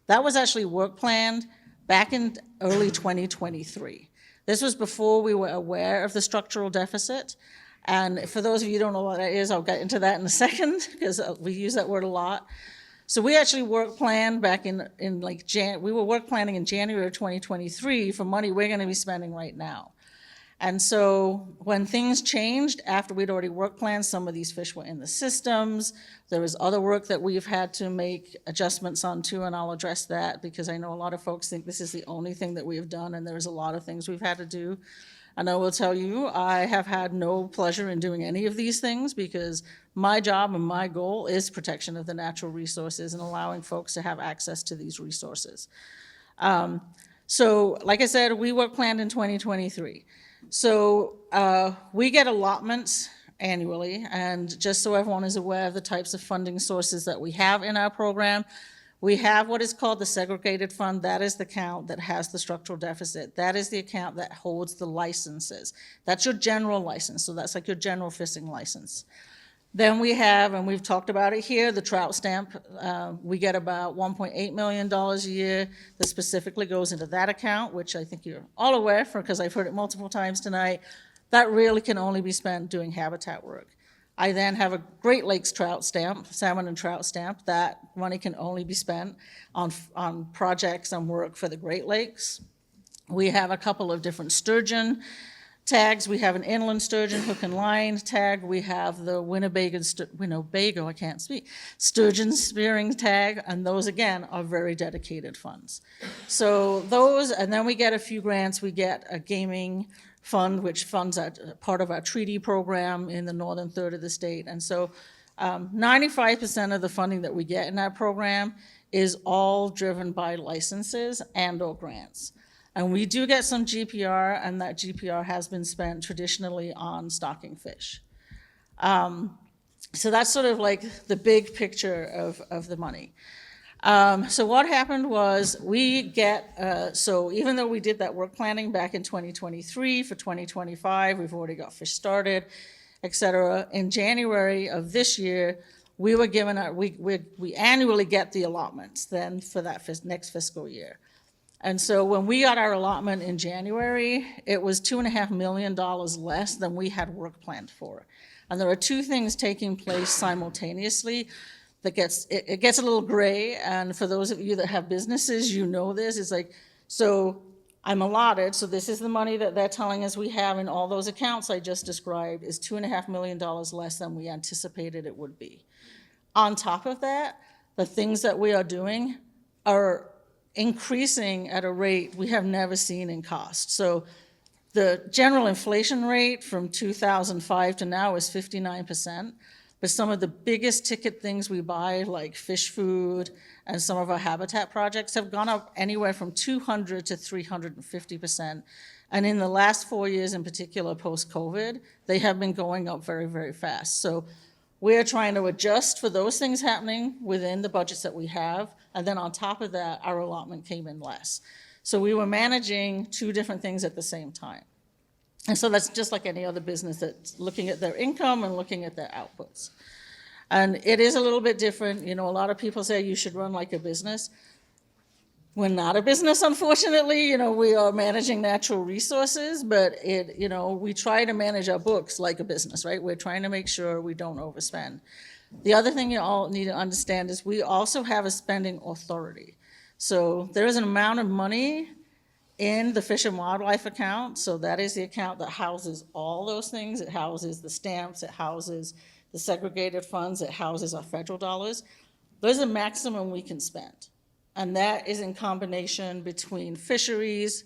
that was actually work planned back in early 2023. This was before we were aware of the structural deficit. And for those of you who don't know what that is, I'll get into that in a second, because we use that word a lot. So we actually work planned back we were work planning in January of 2023 for money we're going to be spending right now. And so when things changed after we'd already work planned, some of these fish were in the systems. There was other work that we've had to make adjustments on too, and I'll address that because I know a lot of folks think this is the only thing that we have done, and there's a lot of things we've had to do. And I will tell you, I have had no pleasure in doing any of these things because my job and my goal is protection of the natural resources and allowing folks to have access to these resources. So like I said, we work planned in 2023. So we get allotments annually, and just so everyone is aware of the types of funding sources that we have in our program, we have what is called the segregated fund. That is the account that has the structural deficit. That is the account that holds the licenses. That's your general license, so that's like your general fishing license. Then we have, and we've talked about it here, the trout stamp. We get about $1.8 million a year that specifically goes into that account, which I think you're all aware of because I've heard it multiple times tonight. That really can only be spent doing habitat work. I then have a Great Lakes trout stamp, salmon and trout stamp. That money can only be spent on projects and work for the Great Lakes. We have a couple of different sturgeon tags. We have an inland sturgeon hook and line tag. We have the Winnebago, sturgeon spearing tag, and those again are very dedicated funds. So those, and then we get a few grants. We get a gaming fund, which funds part of our treaty program in the northern third of the state. And so 95% of the funding that we get in our program is all driven by licenses and or grants. And we do get some GPR, and that GPR has been spent traditionally on stocking fish. So that's sort of like the big picture of the money. So what happened was we get, so even though we did that work planning back in 2023, for 2025, we've already got fish started, et cetera. In January of this year, we were given, we annually get the allotments then for that next fiscal year. And so when we got our allotment in January, it was $2.5 million less than we had work planned for. And there are two things taking place simultaneously that it gets a little gray. And for those of you that have businesses, you know this. It's like, so I'm allotted, so this is the money that they're telling us we have in all those accounts I just described, is $2.5 million less than we anticipated it would be. On top of that, the things that we are doing are increasing at a rate we have never seen in cost. So the general inflation rate from 2005 to now is 59%, but some of the biggest ticket things we buy, like fish food and some of our habitat projects, have gone up anywhere from 200 to 350%. And in the last 4 years in particular, post-COVID, they have been going up very, very fast. So we're trying to adjust for those things happening within the budgets that we have. And then on top of that, our allotment came in less. So we were managing two different things at the same time. And so that's just like any other business that's looking at their income and looking at their outputs. And it is a little bit different. You know, a lot of people say you should run like a business. We're not a business, unfortunately. You know, we are managing natural resources, but we try to manage our books like a business, right? We're trying to make sure we don't overspend. The other thing you all need to understand is we also have a spending authority. So there is an amount of money in the Fish and Wildlife account. So that is the account that houses all those things. It houses the stamps, it houses the segregated funds, it houses our federal dollars. There's a maximum we can spend. And that is in combination between Fisheries,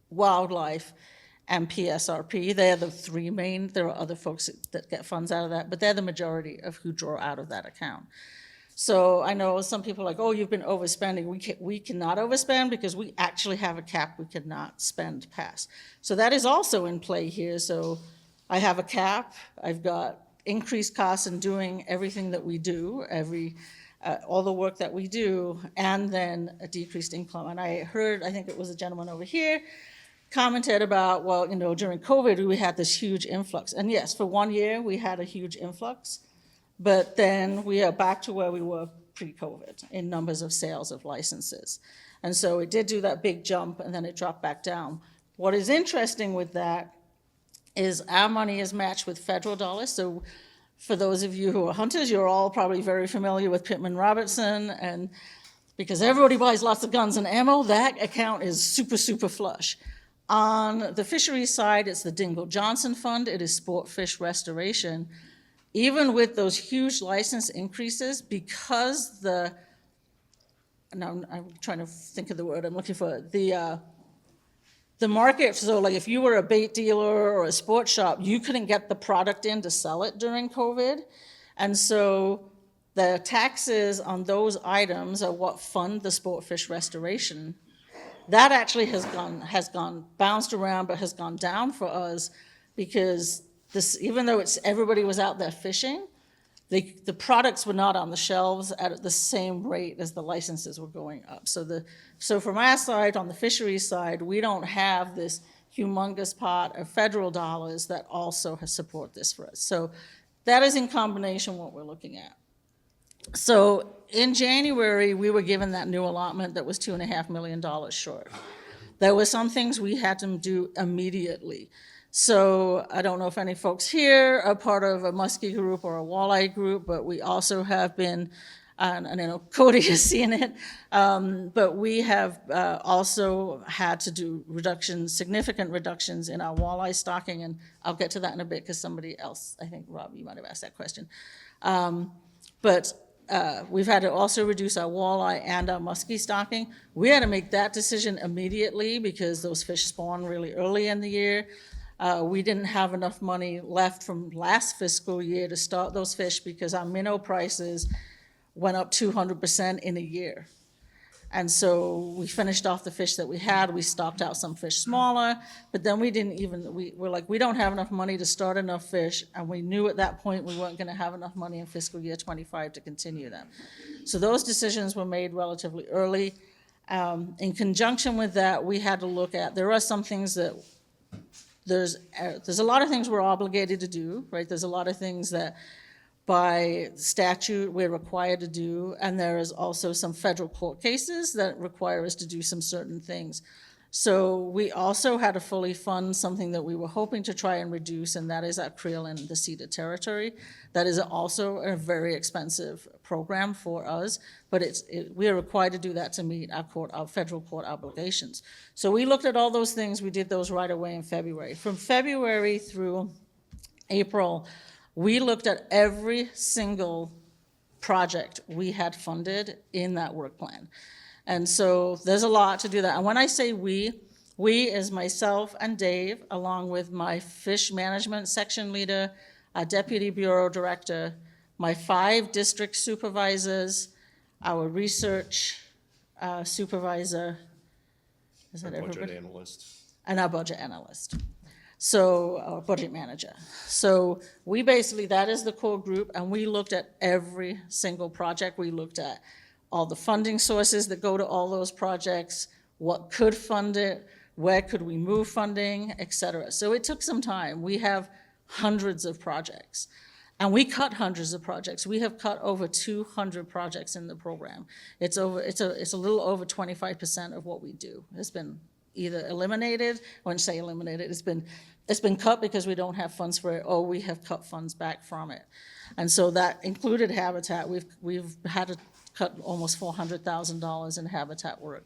Wildlife, and PSRP. They're the three main. There are other folks that get funds out of that, but they're the majority of who draw out of that account. So I know some people are like, oh, you've been overspending. We cannot overspend because we actually have a cap we cannot spend past. So that is also in play here. So I have a cap. I've got increased costs in doing everything that we do, all the work that we do, and then a decreased income. And I heard, I think it was a gentleman over here, commented about, well, during COVID, we had this huge influx. And yes, for 1 year, we had a huge influx. But then we are back to where we were pre-COVID in numbers of sales of licenses. And so it did do that big jump, and then it dropped back down. What is interesting with that is our money is matched with federal dollars. So for those of you who are hunters, you're all probably very familiar with Pittman Robertson, and because everybody buys lots of guns and ammo, that account is super, super flush. On the fisheries side, it's the Dingle Johnson Fund. It is sport fish restoration. Even with those huge license increases, because now I'm trying to think of the word I'm looking for, the market, so like if you were a bait dealer or a sports shop, you couldn't get the product in to sell it during COVID. And so the taxes on those items are what fund the sport fish restoration. That actually has gone bounced around, but has gone down for us because even though everybody was out there fishing, the products were not on the shelves at the same rate as the licenses were going up. So from our side, on the fisheries side, we don't have this humongous pot of federal dollars that also support this for us. So that is in combination what we're looking at. So in January, we were given that new allotment that was $2.5 million short. There were some things we had to do immediately. So I don't know if any folks here are part of a muskie group or a walleye group, but we also have been, and I know Cody has seen it, but we have also had to do significant reductions in our walleye stocking, and I'll get to that in a bit because somebody else, I think, Rob, you might have asked that question. But we've had to also reduce our walleye and our muskie stocking. We had to make that decision immediately because those fish spawn really early in the year. We didn't have enough money left from last fiscal year to start those fish because our minnow prices went up 200% in a year. And so we finished off the fish that we had. We stocked out some fish smaller, but then we didn't even, we were like, we don't have enough money to start enough fish. And we knew at that point we weren't going to have enough money in fiscal year 25 to continue them. So those decisions were made relatively early. In conjunction with that, we had to look at, there are some things that, there's a lot of things we're obligated to do, right? There's a lot of things that by statute we're required to do, and there is also some federal court cases that require us to do some certain things. So we also had to fully fund something that we were hoping to try and reduce, and that is our creel in the ceded territory. That is also a very expensive program for us, but we are required to do that to meet our federal court obligations. So we looked at all those things. We did those right away in February. From February through April, we looked at every single project we had funded in that work plan. And so there's a lot to do that. And when I say we is myself and Dave, along with my fish management section leader, our deputy bureau director, my 5 district supervisors, our research supervisor, is that everybody? Budget analyst. And our budget analyst. So, our budget manager. So we basically, that is the core group, and we looked at every single project. We looked at all the funding sources that go to all those projects, what could fund it, where could we move funding, et cetera. So it took some time. We have hundreds of projects, and we cut hundreds of projects. We have cut over 200 projects in the program. It's a little over 25% of what we do. It's been either eliminated, I wouldn't say eliminated, it's been cut because we don't have funds for it, or we have cut funds back from it. And so that included habitat. We've had to cut almost $400,000 in habitat work.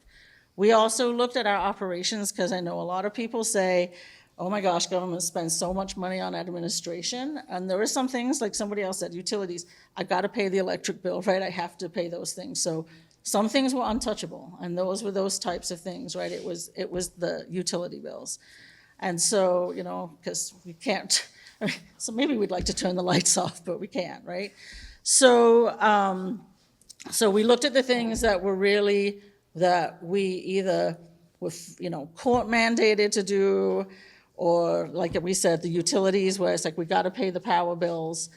We also looked at our operations, because I know a lot of people say, oh my gosh, government spends so much money on administration. And there are some things, like somebody else said, utilities, I gotta pay the electric bill, right? I have to pay those things. So some things were untouchable, and those were those types of things, right? It was the utility bills. And so, because we can't, so maybe we'd like to turn the lights off, but we can't, right? So, so we looked at the things that were really, that we either were, court mandated to do, or like we said, the utilities, where it's like we gotta pay the power bills,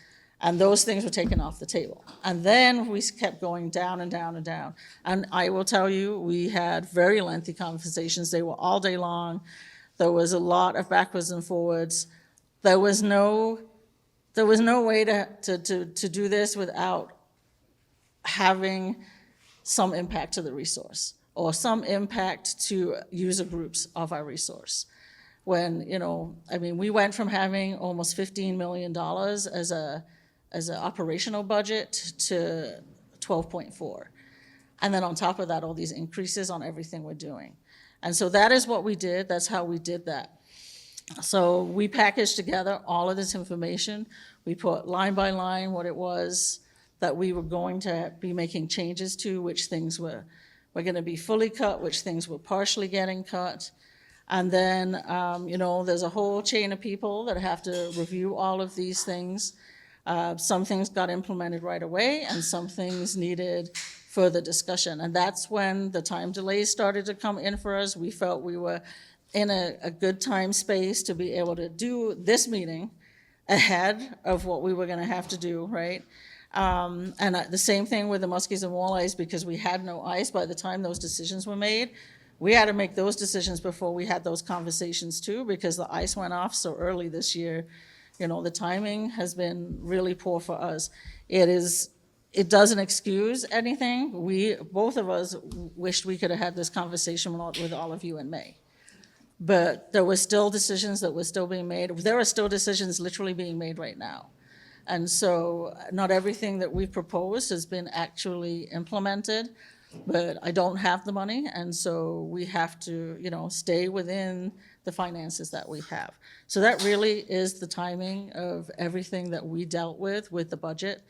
and those things were taken off the table. And then we kept going down and down and down. And I will tell you, we had very lengthy conversations. They were all day long. There was a lot of backwards and forwards. There was no way to do this without having some impact to the resource, or some impact to user groups of our resource. When, we went from having almost $15 million as an operational budget to 12.4. And then on top of that, all these increases on everything we're doing. And so that is what we did. That's how we did that. So we packaged together all of this information. We put line by line what it was that we were going to be making changes to, which things were going to be fully cut, which things were partially getting cut. And then, there's a whole chain of people that have to review all of these things. Some things got implemented right away, and some things needed further discussion. And that's when the time delays started to come in for us. We felt we were in a good time space to be able to do this meeting ahead of what we were going to have to do, right? And the same thing with the muskies and walleyes, because we had no ice by the time those decisions were made. We had to make those decisions before we had those conversations too, because the ice went off so early this year. The timing has been really poor for us. It doesn't excuse anything. Both of us wished we could have had this conversation with all of you in May. But there were still decisions that were still being made. There are still decisions literally being made right now. And so not everything that we've proposed has been actually implemented, but I don't have the money, and so we have to, stay within the finances that we have. So that really is the timing of everything that we dealt with the budget.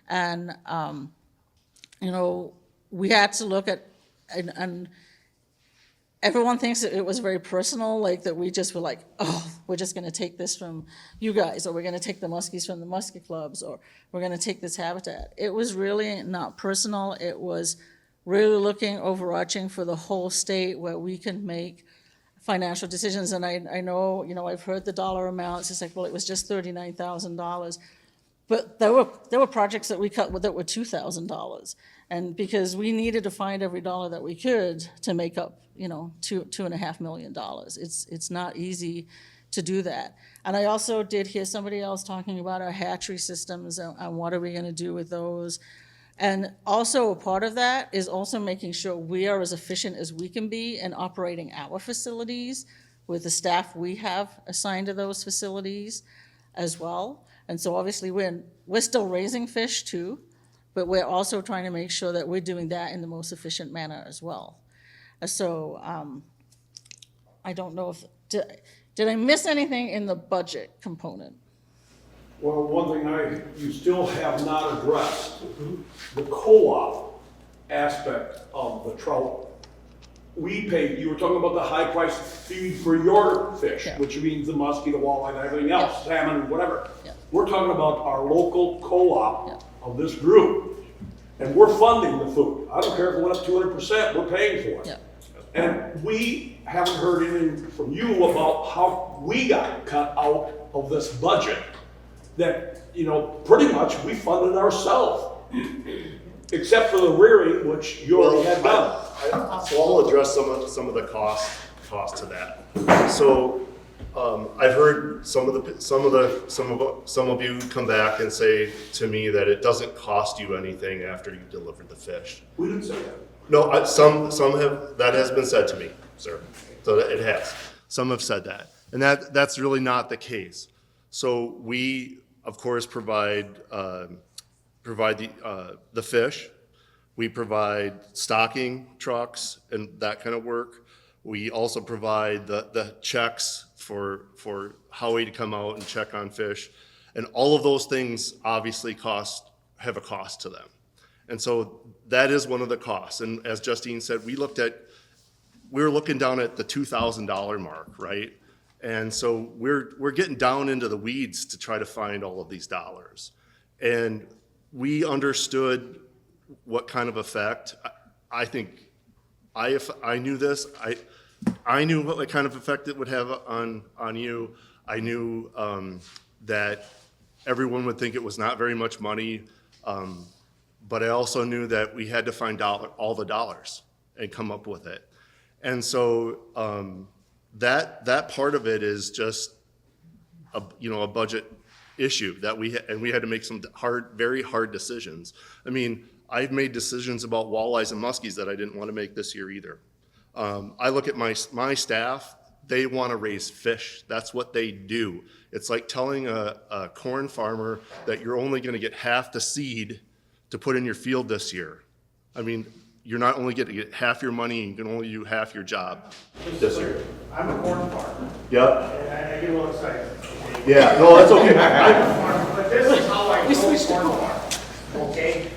And, we had to look at, and everyone thinks that it was very personal, like that we just were like, oh, we're just gonna take this from you guys, or we're gonna take the muskies from the muskie clubs, or we're gonna take this habitat. It was really not personal. It was, really looking overarching for the whole state where we can make financial decisions. And I know, I've heard the dollar amounts. It's like, well, it was just $39,000. But there were projects that we cut that were $2,000. And because we needed to find every dollar that we could to make up, $2.5 million. It's not easy to do that. And I also did hear somebody else talking about our hatchery systems and what are we gonna do with those. And also a part of that is also making sure we are as efficient as we can be in operating our facilities with the staff we have assigned to those facilities as well. And so obviously we're still raising fish too, but we're also trying to make sure that we're doing that in the most efficient manner as well. So I don't know if, did I miss anything in the budget component? Well, one thing you still have not addressed, the co-op aspect of the trout. We pay, you were talking about the high price feed for your fish, which means the muskie, the walleye, and everything else, salmon, whatever. We're talking about our local co-op of this group, and we're funding the food. I don't care if it went up 200%, we're paying for it. And we haven't heard anything from you about how we got cut out of this budget. That, pretty much we funded ourselves, except for the rearing, which you already had done. So I'll address some of the cost to that. So I've heard some of you come back and say to me that it doesn't cost you anything after you deliver the fish. We didn't say that. No, some have, that has been said to me, sir. So it has. Some have said that, and that's really not the case. So we, of course, provide the fish. We provide stocking trucks and that kind of work. We also provide the checks for Howie to come out and check on fish, and all of those things obviously have a cost to them. And so that is one of the costs. And as Justine said, we were looking down at the $2,000 mark, right? And so we're getting down into the weeds to try to find all of these dollars. And we understood what kind of effect, I think, if I knew this, I knew what kind of effect it would have on you. I knew that everyone would think it was not very much money, but I also knew that we had to find all the dollars and come up with it. And so that part of it is just a budget issue that we had to make some very hard decisions. I mean, I've made decisions about walleyes and muskies that I didn't want to make this year either. I look at my staff, they want to raise fish. That's what they do. It's like telling a corn farmer that you're only going to get half the seed to put in your field this year. I mean, you're not only going to get half your money, you can only do half your job this year. I'm a corn farmer. Yep. And I get a little excited. Yeah, no, that's okay. But this is how I grow corn farm, okay?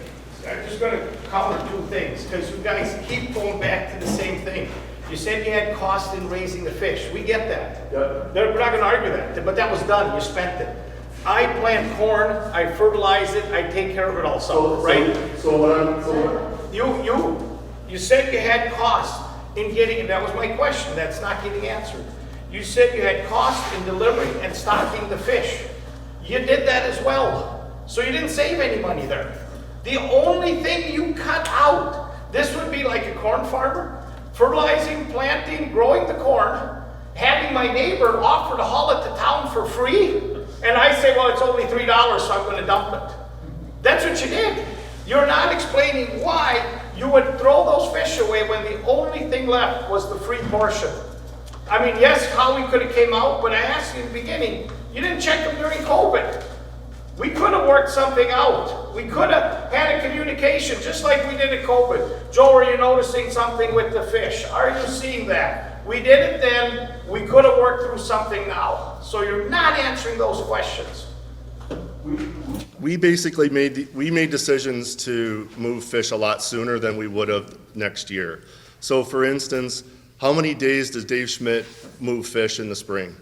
I'm just gonna cover two things, because you guys keep going back to the same thing. You said you had cost in raising the fish. We get that. Yep. We're not gonna argue that, but that was done. You spent it. I plant corn, I fertilize it, I take care of it all summer, right? You said you had cost in getting it. That was my question. That's not getting answered. You said you had cost in delivering and stocking the fish. You did that as well. So you didn't save any money there. The only thing you cut out, this would be like a corn farmer, fertilizing, planting, growing the corn, having my neighbor offer to haul it to town for free, and I say, well, it's only $3, so I'm going to dump it. That's what you did. You're not explaining why you would throw those fish away when the only thing left was the free portion. I mean, yes, Howie could have came out, but I asked you in the beginning, you didn't check them during COVID. We could have worked something out. We could have had a communication, just like we did at COVID. Joe, are you noticing something with the fish? Are you seeing that? We did it then. We could have worked through something now. So you're not answering those questions. We basically made decisions to move fish a lot sooner than we would have next year. So for instance, how many days does Dave Schmidt move fish in the spring?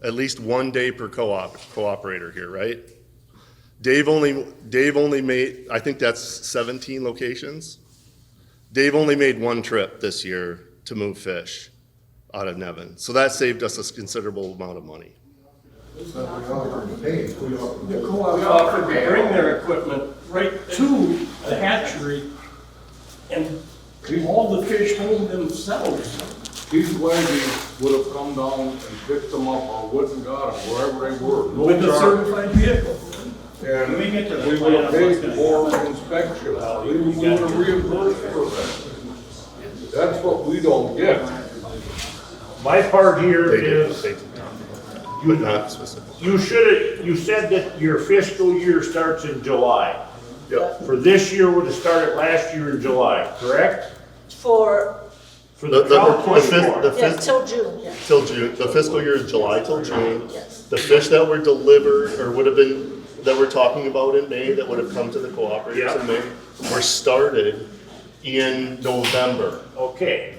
At least 1 day per cooperator here, right? Dave only made, I think that's 17 locations. Dave only made one trip this year to move fish out of Nevin. So that saved us a considerable amount of money. But we offered to pay. The co-op offered to bring their equipment right to the hatchery and haul the fish home themselves. These ladies would have come down and picked them up or wouldn't got them wherever they were. No With a charge. certified vehicle. And Let me get to the we plan would of have what's paid gonna for happen. inspection. We would have reimbursed for that. That's what we don't get. My part here is, But not specific. you said that your fiscal year starts in July. Yep. For this year would have started last year in July, correct? For, For the trout portion. yes, till June, yes. Till June. The fiscal year is July till June. Yes. The fish that were delivered or would have been, that we're talking about in May, that would have come to the cooperators in May, were started in November. Okay.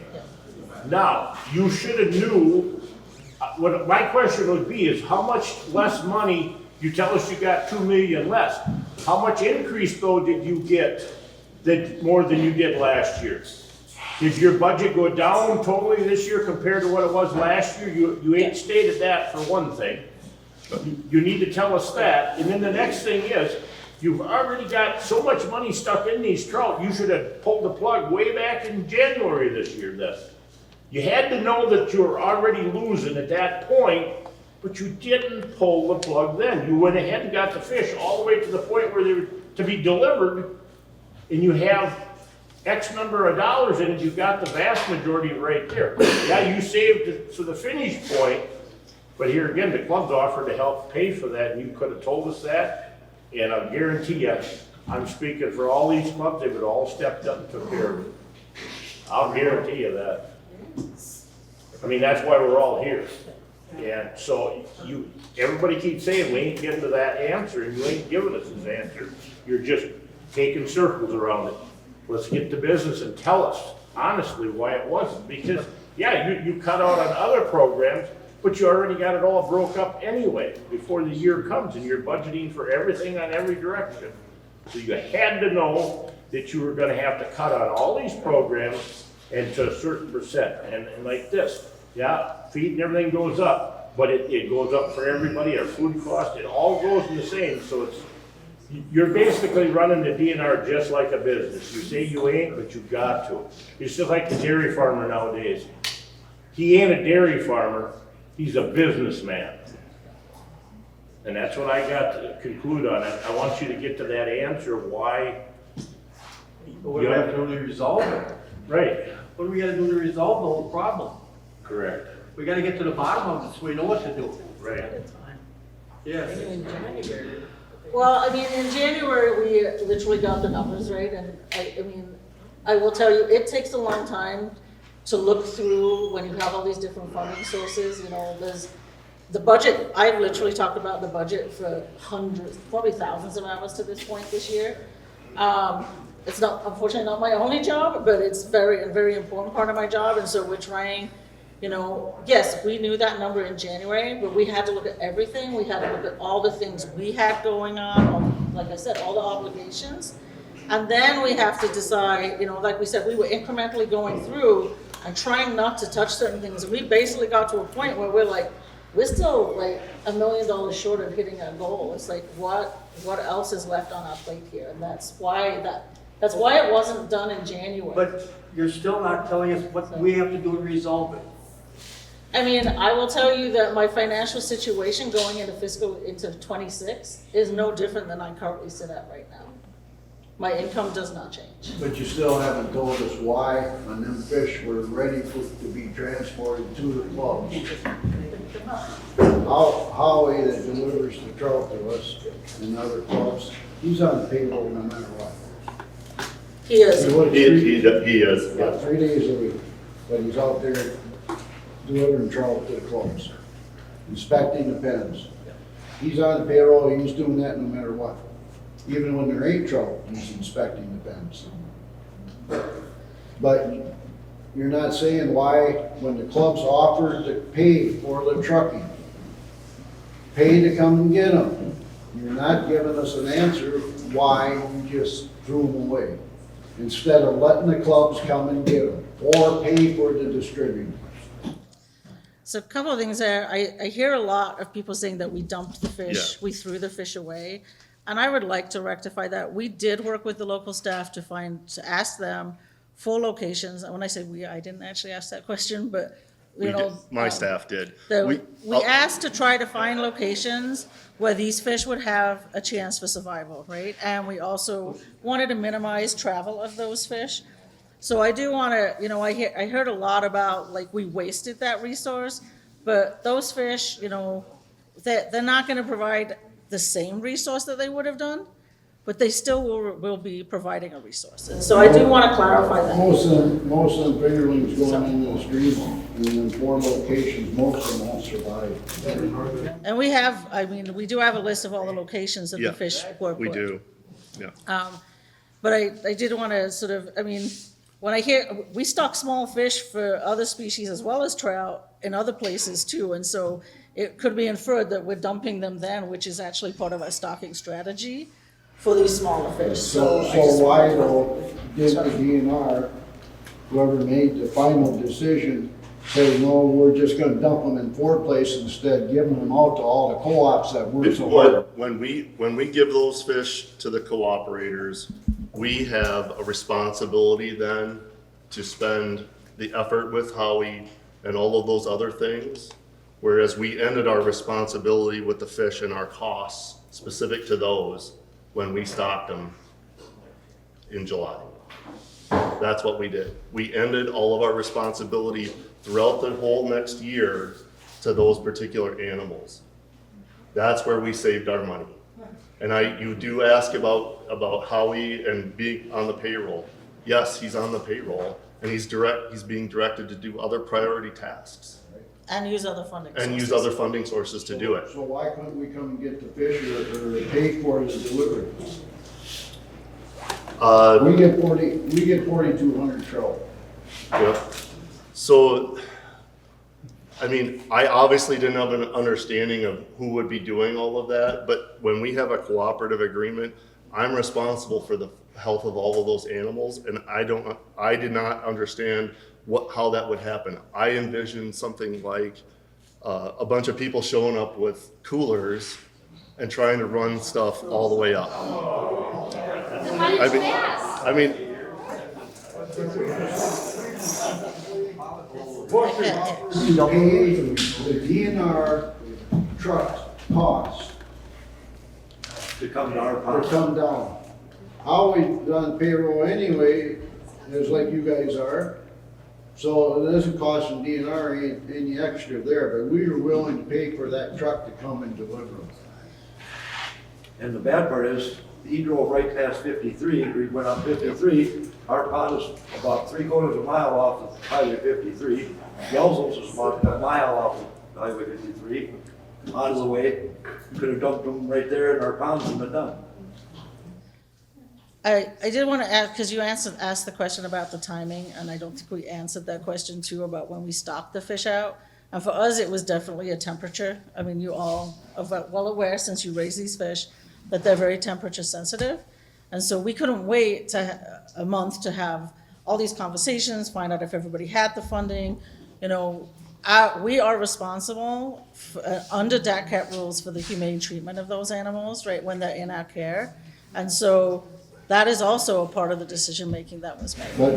Now, you should have knew, what my question would be is how much less money, you tell us you got 2 million less. How much increase though did you get that more than you did last year? Did your budget go down totally this year compared to what it was last year? You ain't stated that for one thing. You need to tell us that. And then the next thing is, you've already got so much money stuck in these trout, you should have pulled the plug way back in January this year then. You had to know that you were already losing at that point, but you didn't pull the plug then. You went ahead and got the fish all the way to the point where they were to be delivered, and you have X number of dollars in it, you got the vast majority right there. Yeah, you saved it to the finish point, but here again, the club's offered to help pay for that, and you could have told us that, and I'll guarantee you, I'm speaking for all these clubs, they would all stepped up and took care of it. I'll guarantee you that. I mean, that's why we're all here. And so everybody keeps saying we ain't getting to that answer, and you ain't giving us this answer. You're just taking circles around it. Let's get to business and tell us honestly why it wasn't. Because, yeah, you cut out on other programs, but you already got it all broke up anyway before the year comes, and you're budgeting for everything on every direction. So you had to know that you were gonna have to cut on all these programs and to a certain percent. And like this, yeah, feed and everything goes up, but it goes up for everybody, our food cost, it all goes in the same. So you're basically running the DNR just like a business. You say you ain't, but you got to. It's just like the dairy farmer nowadays. He ain't a dairy farmer, he's a businessman. And that's what I got to conclude on it. I want you to get to that answer, why. What do we have to do to resolve it? Right. What do we gotta do to resolve the whole problem? Correct. We gotta get to the bottom of it so we know what to do. Right. Yes. Well, I mean, in January, we literally got the numbers, right? And I mean, I will tell you, it takes a long time to look through when you have all these different funding sources. You know, there's the budget. I've literally talked about the budget for hundreds, probably thousands of hours to this point this year. It's not, unfortunately, not my only job, but it's a very important part of my job. And so we're trying, you know, yes, we knew that number in January, but we had to look at everything. We had to look at all the things we had going on, like I said, all the obligations. And then we have to decide, you know, like we said, we were incrementally going through and trying not to touch certain things. And we basically got to a point where we're like, we're still like $1 million short of hitting our goal. It's like, what else is left on our plate here? And that's why it wasn't done in January. But you're still not telling us what we have to do to resolve it. I mean, I will tell you that my financial situation going into 26 is no different than I currently sit at right now. My income does not change. But you still haven't told us why when them fish were ready to be transported to the clubs. Howie that delivers the trout to us and other clubs, he's on the payroll no matter what. He is. He is. About 3 days a week, but he's out there delivering trout to the clubs, inspecting the pens. He's on the payroll, he's doing that no matter what. Even when there ain't trout, he's inspecting the pens. But you're not saying why, when the clubs offered to pay for the trucking, pay to come and get them, You're not giving us an answer why you just threw them away, instead of letting the clubs come and get them, or pay for the distributing. So a couple of things there. I hear a lot of people saying that we dumped the fish, Yeah. we threw the fish away. And I would like to rectify that. We did work with the local staff to ask them for locations. And when I say we, I didn't actually ask that question, but My staff did. We asked to try to find locations where these fish would have a chance for survival, right? And we also wanted to minimize travel of those fish. So I do want to, I heard a lot about, like, we wasted that resource, but those fish, they're not going to provide the same resource that they would have done, but they still will be providing a resource. And so I do want to clarify that. Most of them fingerlings going into the stream, and in 4 locations, most of them won't survive. And we do have a list of all the locations that the fish were put. We do, yeah. But I did want to sort of, when I hear, we stock small fish for other species as well as trout in other places too, and so it could be inferred that we're dumping them then, which is actually part of our stocking strategy for these smaller fish. So why though did the DNR, whoever made the final decision, say, no, we're just gonna dump them in 4 places instead of giving them out to all the co-ops that work so hard? When we give those fish to the cooperators, we have a responsibility then to spend the effort with Howie and all of those other things. Whereas we ended our responsibility with the fish and our costs specific to those when we stocked them in July. That's what we did. We ended all of our responsibility throughout the whole next year to those particular animals. That's where we saved our money. And you do ask about Howie and being on the payroll. Yes, he's on the payroll, and he's being directed to do other priority tasks. And use other funding sources. And use other funding sources to do it. So why couldn't we come and get the fish or pay for the delivery? We get 4,200 trout. Yep. So, I obviously didn't have an understanding of who would be doing all of that, but when we have a cooperative agreement, I'm responsible for the health of all of those animals, and I did not understand how that would happen. I envisioned something like a bunch of people showing up with coolers and trying to run stuff all the way up. The DNR truck cost To come down. to come down. Howie's on payroll anyway, just like you guys are. So it doesn't cost the DNR any extra there, but we were willing to pay for that truck to come and deliver them. And the bad part is, he drove right past 53, we went up 53, our pond is about 3/4 mile off of Highway 53. Yelzel's is about a mile off of Highway 53, out of the way. We could have dumped them right there and our ponds would have been done. I did want to ask, because you asked the question about the timing, and I don't think we answered that question too about when we stopped the fish out. And for us, it was definitely a temperature. You all are well aware, since you raise these fish, that they're very temperature sensitive. And so we couldn't wait a month to have all these conversations, find out if everybody had the funding. We are responsible under DACCAT rules for the humane treatment of those animals, right, when they're in our care. And so that is also a part of the decision-making that was made. But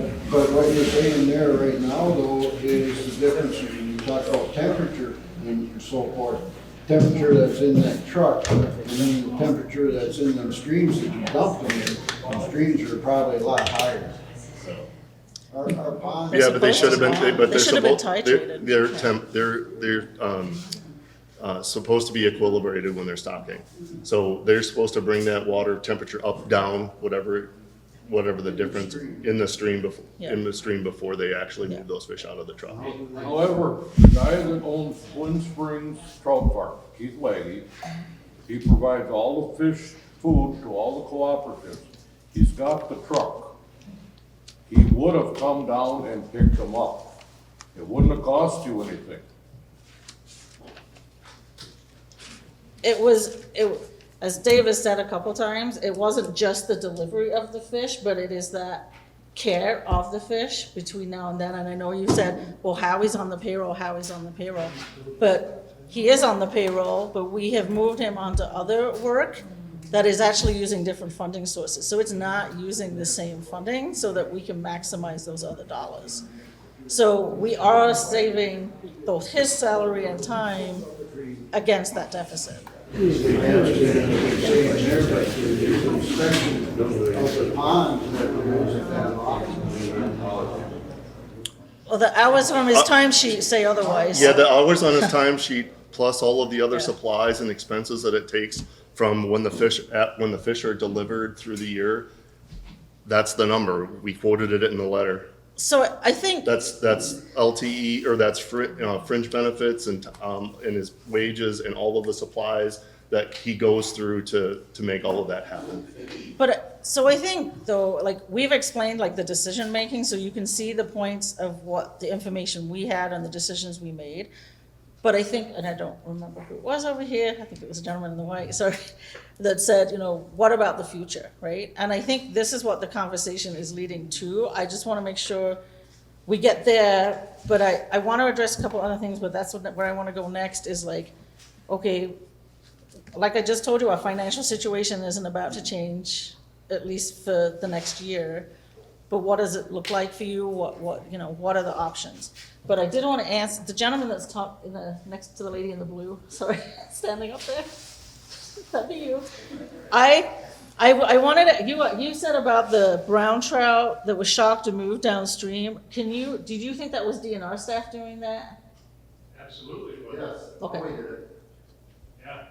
what you're saying there right now, though, is the difference when you talk about temperature and so forth. Temperature that's in that truck, and then the temperature that's in them streams that you dump them in, the streams are probably a lot higher. Our ponds. Yeah, but they should have been. They should have been titrated. They're supposed to be equilibrated when they're stocking. So they're supposed to bring that water temperature up, down, whatever the difference in the stream before they actually move those fish out of the truck. However, the guy that owns Twin Springs Trout Park, Keith Legge, he provides all the fish food to all the cooperatives. He's got the truck. He would have come down and picked them up. It wouldn't have cost you anything. as Dave has said a couple times, it wasn't just the delivery of the fish, but it is that care of the fish between now and then. And I know you said, well, Howie's on the payroll, but he is on the payroll, but we have moved him onto other work that is actually using different funding sources. So it's not using the same funding so that we can maximize those other dollars. So we are saving both his salary and time against that deficit. Well, the hours on his timesheet say otherwise. Yeah, the hours on his timesheet plus all of the other supplies and expenses that it takes from when the fish are delivered through the year, that's the number. We quoted it in the letter. So I think that's LTE, or that's fringe benefits and his wages and all of the supplies that he goes through to make all of that happen. But so I think though, like we've explained like the decision making, so you can see the points of what the information we had and the decisions we made. But I think, and I don't remember who it was over here, I think it was a gentleman in the white, sorry, that said, what about the future, right? And I think this is what the conversation is leading to. I just want to make sure we get there, but I want to address a couple other things, but that's where I want to go next is like, okay, like I just told you, our financial situation isn't about to change, at least for the next year. But what does it look like for you? What are the options? But I did want to answer the gentleman that's next to the lady in the blue. Sorry, standing up there. That'd be you. I wanted you said about the brown trout that was shocked and moved downstream. Did you think that was DNR staff doing that? Absolutely. Yes. Okay. Howie did it. Yeah.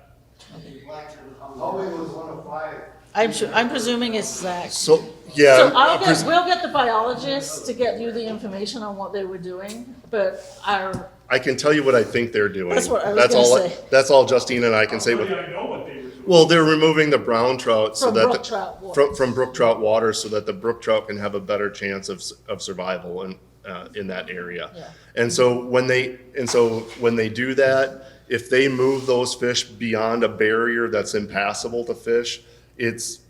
Howie was one of 5. I'm presuming it's Zach. So yeah. So we'll get the biologists to get you the information on what they were doing, but I can tell you what I think they're doing. That's what I was gonna say. That's all Justine and I can say. I know what they were doing. Well, they're removing the brown trout so From that brook trout water. from brook trout water, so that the brook trout can have a better chance of survival in that area. Yeah. And so when they do that, if they move those fish beyond a barrier that's impassable to fish, it's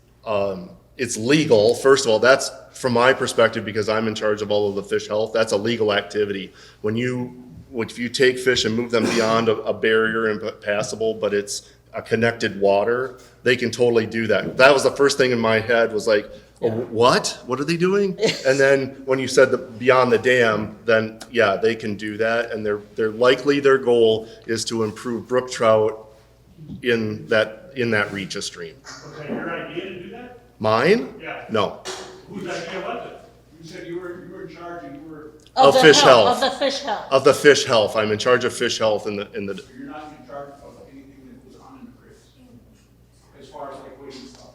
legal. First of all, that's from my perspective, because I'm in charge of all of the fish health. That's a legal activity. If you take fish and move them beyond a barrier impassable, but it's a connected water, they can totally do that. That was the first thing in my head was like, what? What are they doing? And then when you said beyond the dam, then yeah, they can do that. And they're likely their goal is to improve brook trout in that reach of stream. Was that your idea to do that? Mine? Yeah. No. Whose idea was it? You said you were in charge and you were. Of fish health. Of the fish health. Of the fish health. I'm in charge of fish health in the. You're not in charge of anything that was on in the crates, as far as like weighing stuff.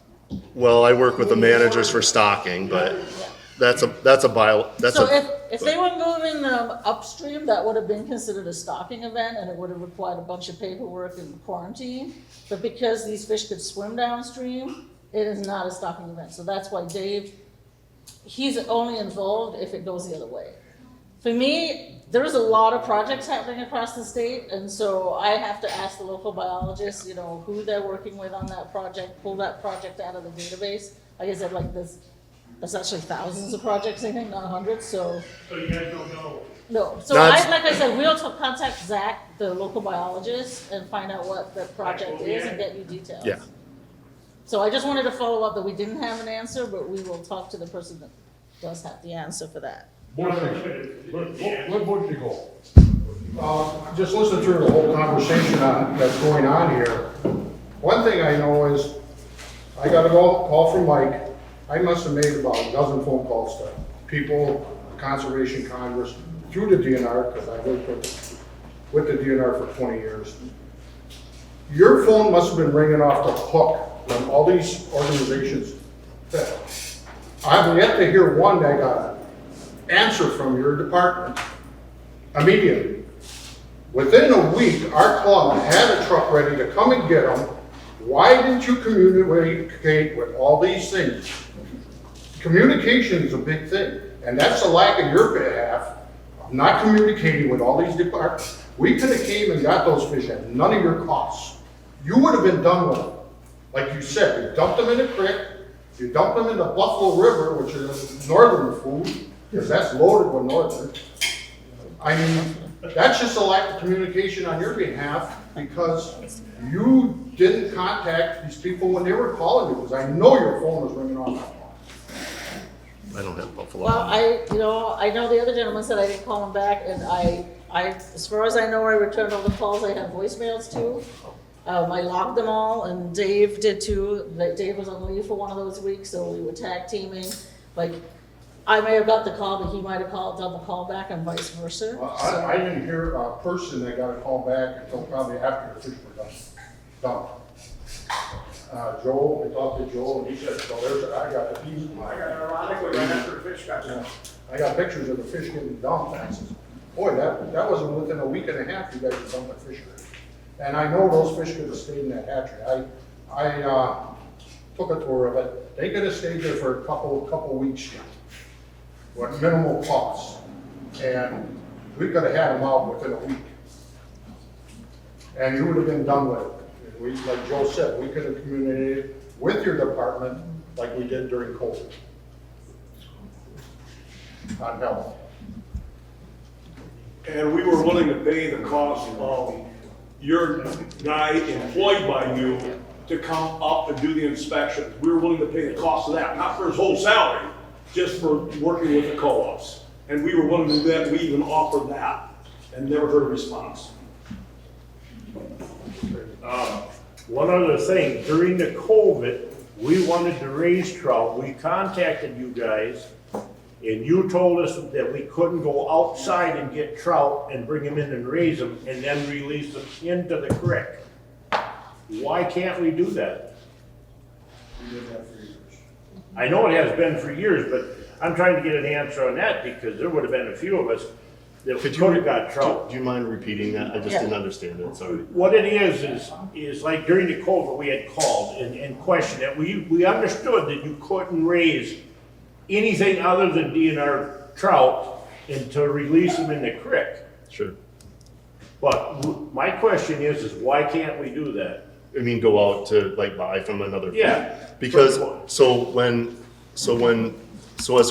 Well, I work with the managers for stocking, but that's a bio. So if they were moving them upstream, that would have been considered a stocking event, and it would have required a bunch of paperwork and quarantine. But because these fish could swim downstream, it is not a stocking event. So that's why Dave, he's only involved if it goes the other way. For me, there's a lot of projects happening across the state, and so I have to ask the local biologists, who they're working with on that project, pull that project out of the database. Like I said, like there's actually thousands of projects, I think, not hundreds, so. So you guys don't know? No, so like I said, we'll contact Zach, the local biologist, and find out what the project is and get you details. Yeah. So I just wanted to follow up that we didn't have an answer, but we will talk to the person that does have the answer for that. Let Butch go. Just listen through the whole conversation that's going on here. One thing I know is, I got a call from Mike. I must have made about a dozen phone calls to people, Conservation Congress, through the DNR, because I worked with the DNR for 20 years. Your phone must have been ringing off the hook when all these organizations fail. I've yet to hear one that got an answer from your department immediately. Within a week, our club had a truck ready to come and get them. Why didn't you communicate with all these things? Communication is a big thing, and that's a lack on your behalf of not communicating with all these departments. We could have came and got those fish at none of your costs. You would have been done with them. Like you said, you dumped them in the creek, you dumped them in the Buffalo River, which is northern food, because that's loaded with northern. I mean, that's just a lack of communication on your behalf, because you didn't contact these people when they were calling you, because I know your phone was ringing off. I don't have Buffalo. Well, I know the other gentleman said I didn't call him back, and I, as far as I know, I returned all the calls. I have voicemails too. I logged them all, and Dave did too. Dave was on leave for one of those weeks, so we were tag teaming. Like, I may have got the call, but he might have done the call back, and vice versa. Well, I didn't hear a person that got a call back until probably after the fish were done. Joel, we talked to Joel, and he said, so I got the piece. Ironically, right after the fish got done. I got pictures of the fish getting dumped. I said, boy, that wasn't within a week and a half you guys were dumping fish here. And I know those fish could have stayed in that hatchery. I took a tour of it. They could have stayed there for a couple weeks with minimal cost. And we could have had them out within a week. And you would have been done with it. We, like Joe said, we could have communicated with your department like we did during COVID. On health. And we were willing to pay the cost of your guy employed by you to come up and do the inspections. We were willing to pay the cost of that, not for his whole salary, just for working with the co-ops. And we were willing to do that, we even offered that, and never heard a response. One other thing, during the COVID, we wanted to raise trout. We contacted you guys, and you told us that we couldn't go outside and get trout and bring them in and raise them and then release them into the creek. Why can't we do that? We did that for years. I know it has been for years, but I'm trying to get an answer on that because there would have been a few of us that could have got trout. Do you mind repeating that? I just didn't understand it, sorry. What it is like during the COVID, we had called and questioned it. We understood that you couldn't raise anything other than DNR trout and to release them in the creek. Sure. But my question is why can't we do that? I mean, go out to like buy from another. Yeah. Because, so as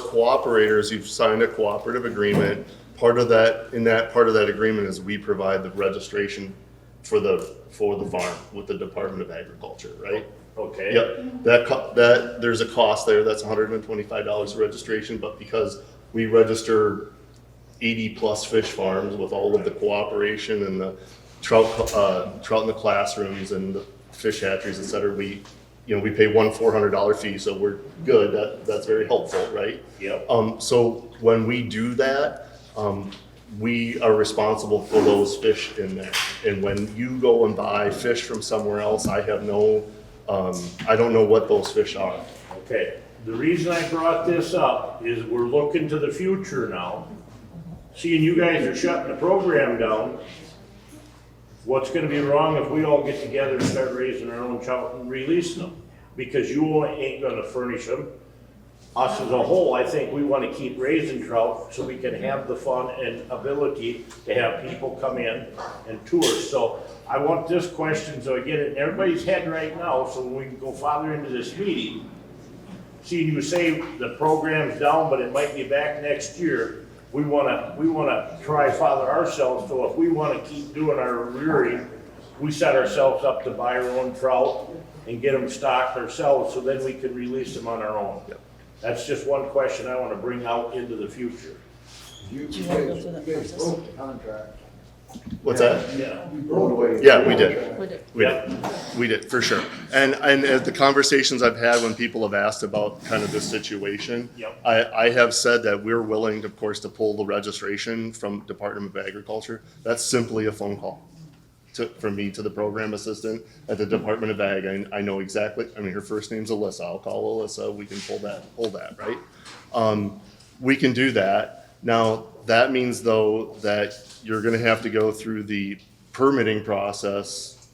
cooperators, you've signed a cooperative agreement. Part of that agreement is we provide the registration for the farm with the Department of Agriculture, right? Okay. Yep, that there's a cost there, that's $125 registration, but because we register 80 plus fish farms with all of the cooperation and the trout in the classrooms and the fish hatcheries, et cetera, we pay one $400 fee, so we're good, that's very helpful, right? Yep. So when we do that, we are responsible for those fish in there. And when you go and buy fish from somewhere else, I don't know what those fish are. Okay, the reason I brought this up is we're looking to the future now. Seeing you guys are shutting the program down, what's gonna be wrong if we all get together and start raising our own trout and releasing them? Because you ain't gonna furnish them. Us as a whole, I think we wanna keep raising trout so we can have the fun and ability to have people come in and tour. So I want this question so I get it in everybody's head right now, so when we can go farther into this meeting. Seeing you say the program's down, but it might be back next year, we wanna try father ourselves, so if we wanna keep doing our rearing, we set ourselves up to buy our own trout and get them stocked ourselves, so then we can release them on our own. Yep. That's just one question I wanna bring out into the future. You guys broke the contract. What's that? Yeah. You broke away. Yeah, we did. We did, for sure. And at the conversations I've had when people have asked about kind of this situation, Yep. I have said that we're willing, of course, to pull the registration from Department of Agriculture. That's simply a phone call from me to the program assistant at the Department of Ag. I know exactly, her first name's Alyssa. I'll call Alyssa. We can pull that, right? We can do that. Now, that means though that you're gonna have to go through the permitting process,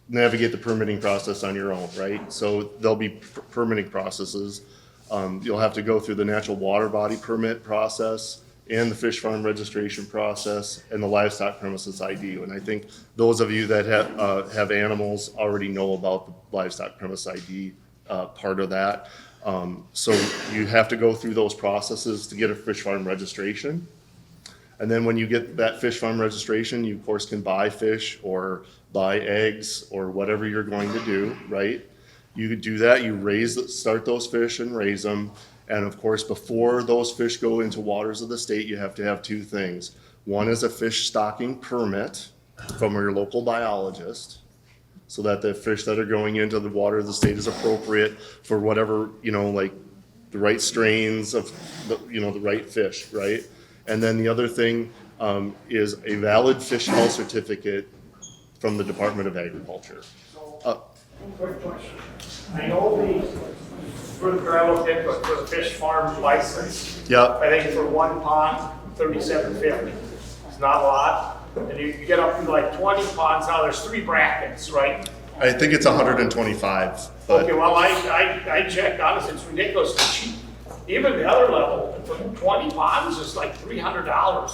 navigate the permitting process on your own, right? So there'll be permitting processes. You'll have to go through the natural water body permit process and the fish farm registration process, and the livestock premises ID. And I think those of you that have animals already know about the livestock premise ID part of that. So you have to go through those processes to get a fish farm registration. And then when you get that fish farm registration, you of course can buy fish or buy eggs or whatever you're going to do, right? You could do that, you start those fish and raise them. And of course, before those fish go into waters of the state, you have to have two things. One is a fish stocking permit from your local biologist, so that the fish that are going into the water of the state is appropriate for whatever, like the right strains of the right fish, right? And then the other thing is a valid fish health certificate from the Department of Agriculture. Quick question. I know for the gravel tip, but for the fish farm license, Yeah. I think for one pond, $37.50. It's not a lot. And you get up to like 20 ponds, now there's 3 brackets, right? I think it's 125. But Okay, well, I checked, honestly, it's ridiculously cheap. Even the other level, for 20 ponds is like $300.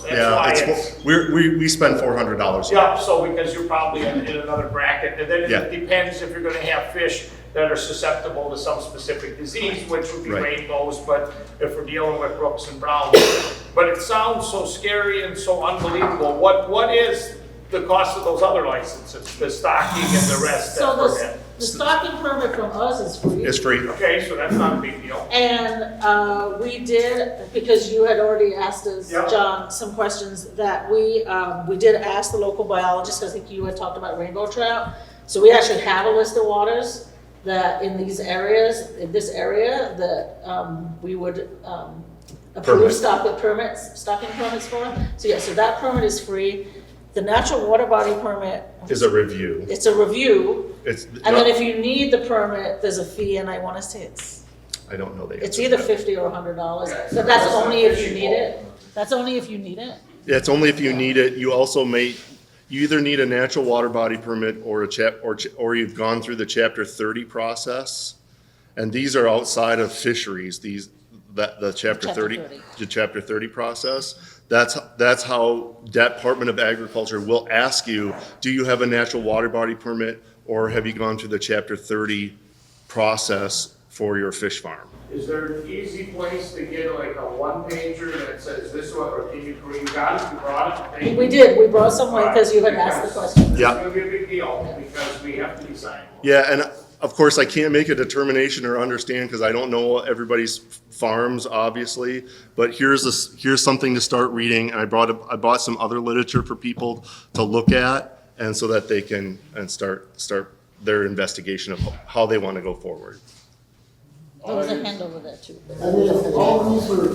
That's why we spend $400. Yeah, so because you're probably in another bracket, and then it depends if you're gonna have fish that are susceptible to some specific disease, which would be rainbows, but if we're dealing with brooks and browns. But it sounds so scary and so unbelievable. What is the cost of those other licenses, the stocking and the rest? So the stocking permit from us is free. It's free. Okay, so that's not a big deal. And we did, because you had already asked us, John, some questions, that we did ask the local biologist, I think you had talked about rainbow trout. So we actually have a list of waters that in this area, that we would approve stocking permits for. So yeah, so that permit is free. The natural water body permit is a review. It's a review. And then if you need the permit, there's a fee, and I want to say I don't know the answer. it's either $50 or $100, but that's only if you need it. That's only if you need it. It's only if you need it. You also you either need a natural water body permit or or you've gone through the Chapter 30 process, and these are outside of fisheries. The Chapter 30 process. That's how Department of Agriculture will ask you, do you have a natural water body permit, or have you gone through the Chapter 30 process for your fish farm? Is there an easy place to get like a one-pager that says this one, or can you got it, you brought it? We did, we brought someone because you had asked the question. Yeah. It's gonna be a big deal, because we have to decide. Yeah, and of course, I can't make a determination or understand because I don't know everybody's farms, obviously. But here's something to start reading. And I bought some other literature for people to look at, and so that they can start their investigation of how they want to go forward. There was a hand over there too. I mean, if all these were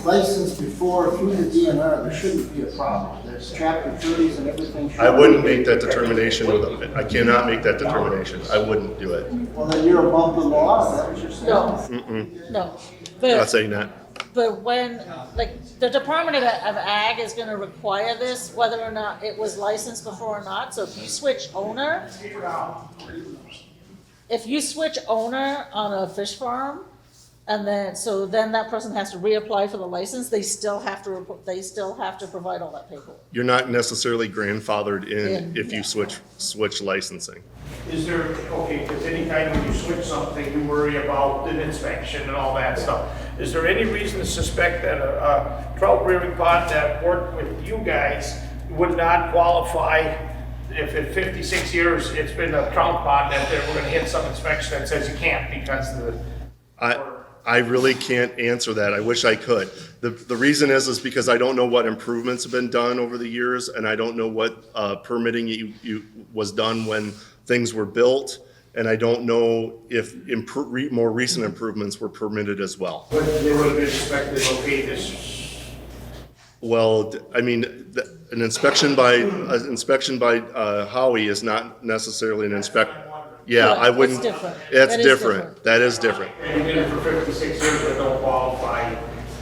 licensed before through the DNR, there shouldn't be a problem. There's Chapter 30s and everything. I wouldn't make that determination with it. I cannot make that determination. I wouldn't do it. Well, then you're above the law, is that what you're saying? No. No. Not saying that. But when, the Department of Ag is gonna require this, whether or not it was licensed before or not. So if you switch owner on a fish farm, and then that person has to reapply for the license, they still have to provide all that paperwork. You're not necessarily grandfathered in if you switch licensing. Is there, okay, because anytime when you switch something, you worry about an inspection and all that stuff. Is there any reason to suspect that a trout rearing pond that worked with you guys would not qualify if in 56 years it's been a trout pond that we're going to hit some inspection that says you can't because of the... I really can't answer that. I wish I could. The reason is because I don't know what improvements have been done over the years, and I don't know what permitting was done when things were built, and I don't know if more recent improvements were permitted as well. But they would have been expected, okay, this... Well, I mean, an inspection by Howie is not necessarily an inspection. Yeah, I wouldn't. It's different. It's different. That is different. And you did it for 56 years, but don't qualify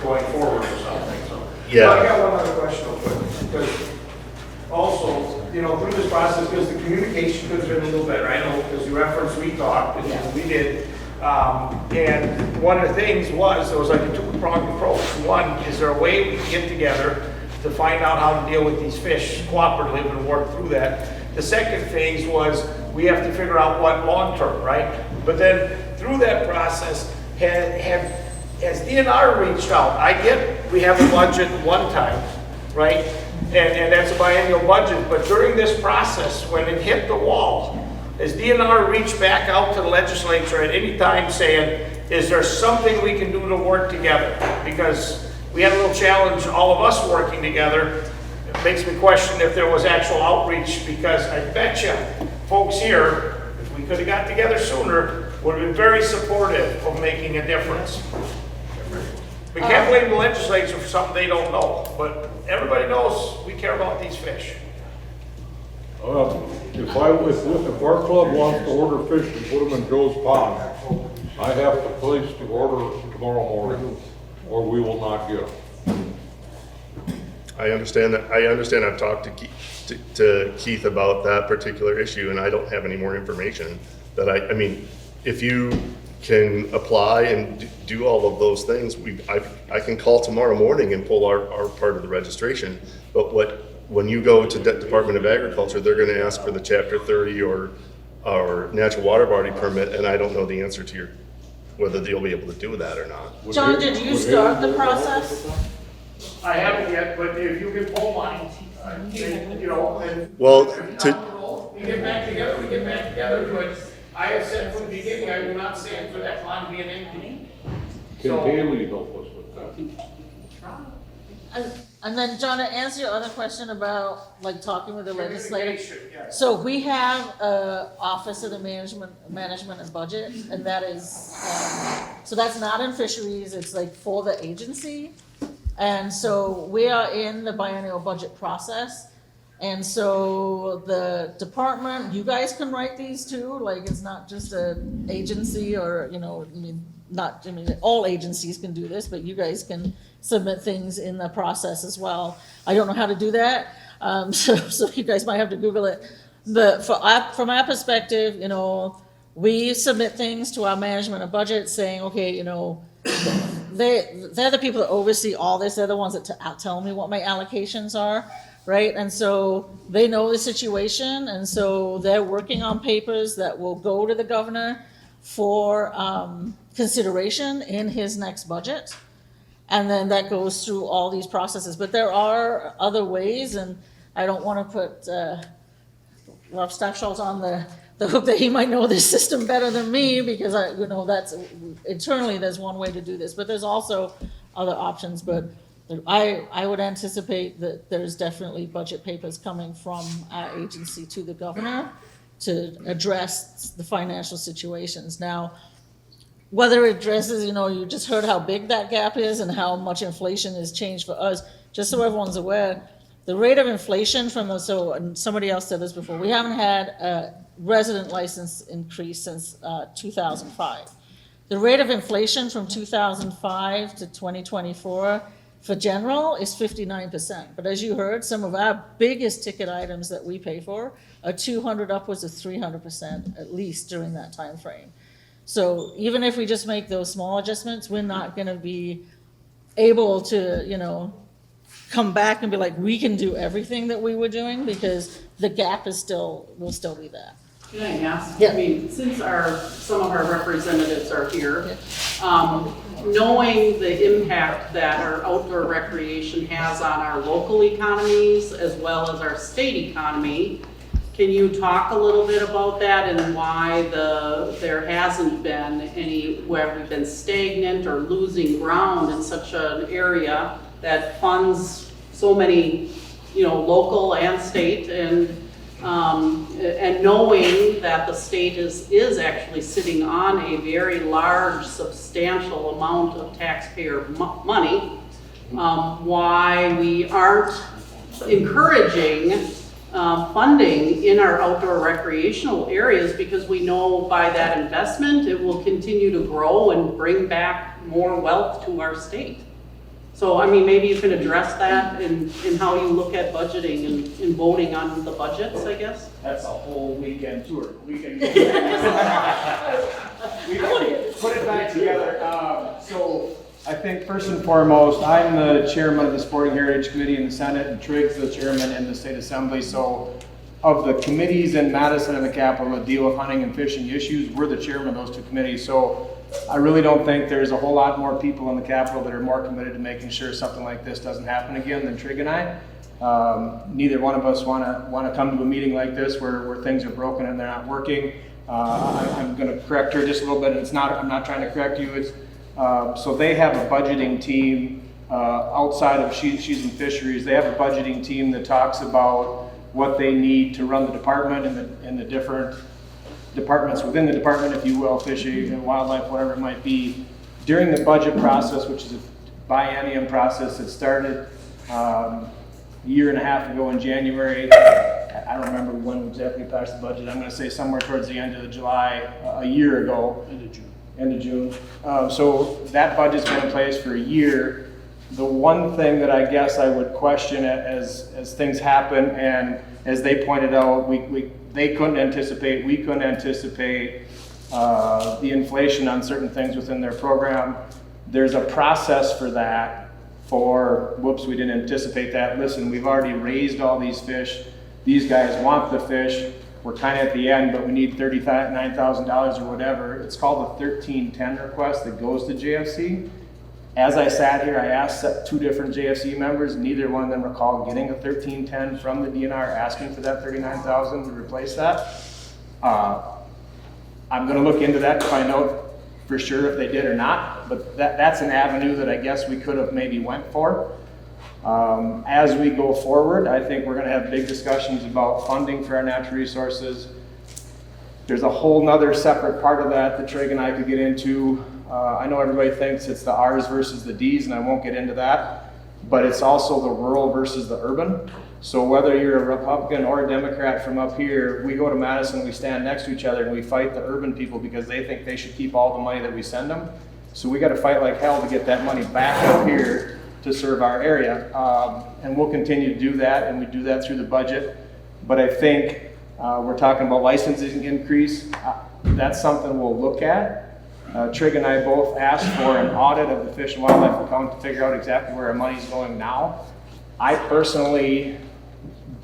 going forward or something, so. Yeah. I got one other question real quick, because also, through this process, because the communication could have been a little better, I know, because you referenced we talked, and we did. And one of the things was, there was like a two-pronged approach. One, is there a way we can get together to find out how to deal with these fish cooperatively and work through that? The second phase was, we have to figure out what long-term, right? But then through that process, has DNR reached out? I get we have a budget one time, right? And that's a biennial budget, but during this process, when it hit the wall, has DNR reached back out to the legislature at any time saying, is there something we can do to work together? Because we had a little challenge, all of us working together. It makes me question if there was actual outreach, because I bet you folks here, if we could have got together sooner, would have been very supportive of making a difference. We can't blame the legislature for something they don't know, but everybody knows we care about these fish. If our club wants to order fish and put them in Joe's pond, I have to place the order tomorrow morning, or we will not get them. I understand that. I understand. I've talked to Keith about that particular issue, and I don't have any more information. That I mean, if you can apply and do all of those things, I can call tomorrow morning and pull our part of the registration. But when you go to Department of Agriculture, they're going to ask for the Chapter 30 or natural water body permit, and I don't know the answer to whether they'll be able to do that or not. John, did you start the process? I haven't yet, but if you can pull mine, you know, and well, we get back together, but I have said from the beginning, I will not stand for that pond being empty. Can Haley help us with that? And then, John, to answer your other question about like talking with the legislature. Yes. So we have a Office of the Management and Budget, and that is, so that's not in fisheries, it's like for the agency. And so we are in the biennial budget process. And so the department, you guys can write these too, like it's not just an agency or, you know, all agencies can do this, but you guys can submit things in the process as well. I don't know how to do that, so you guys might have to Google it. But from our perspective, you know, we submit things to our management and budget saying, okay, you know, they're the people that oversee all this. They're the ones that tell me what my allocations are, right? And so they know the situation, and so they're working on papers that will go to the governor for consideration in his next budget. And then that goes through all these processes. But there are other ways, and I don't want to put Rob Stackschultz on the hook that he might know this system better than me, because that's internally there's one way to do this, but there's also other options. But I would anticipate that there's definitely budget papers coming from our agency to the governor to address the financial situations. Now, whether it addresses, you just heard how big that gap is and how much inflation has changed for us. Just so everyone's aware, the rate of inflation and somebody else said this before, we haven't had a resident license increase since 2005. The rate of inflation from 2005 to 2024 for general is 59%. But as you heard, some of our biggest ticket items that we pay for are 200 upwards of 300% at least during that time frame. So even if we just make those small adjustments, we're not going to be able to, come back and be like, we can do everything that we were doing, because the gap will still be there. Can I ask? Yeah. I mean, since some of our representatives are here, knowing the impact that our outdoor recreation has on our local economies as well as our state economy, can you talk a little bit about that and why there hasn't been where we've been stagnant or losing ground in such an area that funds so many, local and state, and knowing that the state is actually sitting on a very large, substantial amount of taxpayer money, why we aren't encouraging funding in our outdoor recreational areas, because we know by that investment it will continue to grow and bring back more wealth to our state. So, maybe you can address that in how you look at budgeting and voting on the budgets, I guess? That's a whole weekend tour. We can go. think first and foremost, I'm the chairman of the Sporting Heritage Committee in the Senate, and Trig's the chairman in the State Assembly. So of the committees in Madison and the Capitol that deal with hunting and fishing issues, we're the chairman of those two committees. So I really don't think there's a whole lot more people in the Capitol that are more committed to making sure something like this doesn't happen again than Trig and I. Neither one of us want to come to a meeting like this where things are broken and they're not working. I'm going to correct her just a little bit, and I'm not trying to correct you. It's so they have a budgeting team outside of she's in Fisheries. They have a budgeting team that talks about what they need to run the department and the different departments within the department, if you will, fishing and wildlife, whatever it might be. During the budget process, which is a biennium process that started a year and a half ago in January. I don't remember when exactly we passed the budget. I'm going to say somewhere towards the end of July, a year ago. End of June. So that budget's been in place for a year. The one thing that I guess I would question as things happen, and as they pointed out, they couldn't anticipate, we couldn't anticipate the inflation on certain things within their program. There's a process for that. Whoops, we didn't anticipate that. Listen, we've already raised all these fish. These guys want the fish. We're kind of at the end, but we need $39,000 or whatever. It's called the 1310 request that goes to JFC. As I sat here, I asked two different JFC members. Neither one of them recall getting a 1310 from the DNR asking for that $39,000 to replace that. I'm going to look into that to find out for sure if they did or not, but that's an avenue that I guess we could have maybe went for. As we go forward, I think we're going to have big discussions about funding for our natural resources. There's a whole nother separate part of that Trig and I could get into. I know everybody thinks it's the R's versus the D's, and I won't get into that, but it's also the rural versus the urban. So whether you're a Republican or a Democrat from up here, we go to Madison, we stand next to each other, and we fight the urban people because they think they should keep all the money that we send them. So we got to fight like hell to get that money back up here to serve our area. And we'll continue to do that, and we do that through the budget. But I think we're talking about licensing increase. That's something we'll look at. Trig and I both asked for an audit of the Fish and Wildlife account to figure out exactly where our money's going now. I personally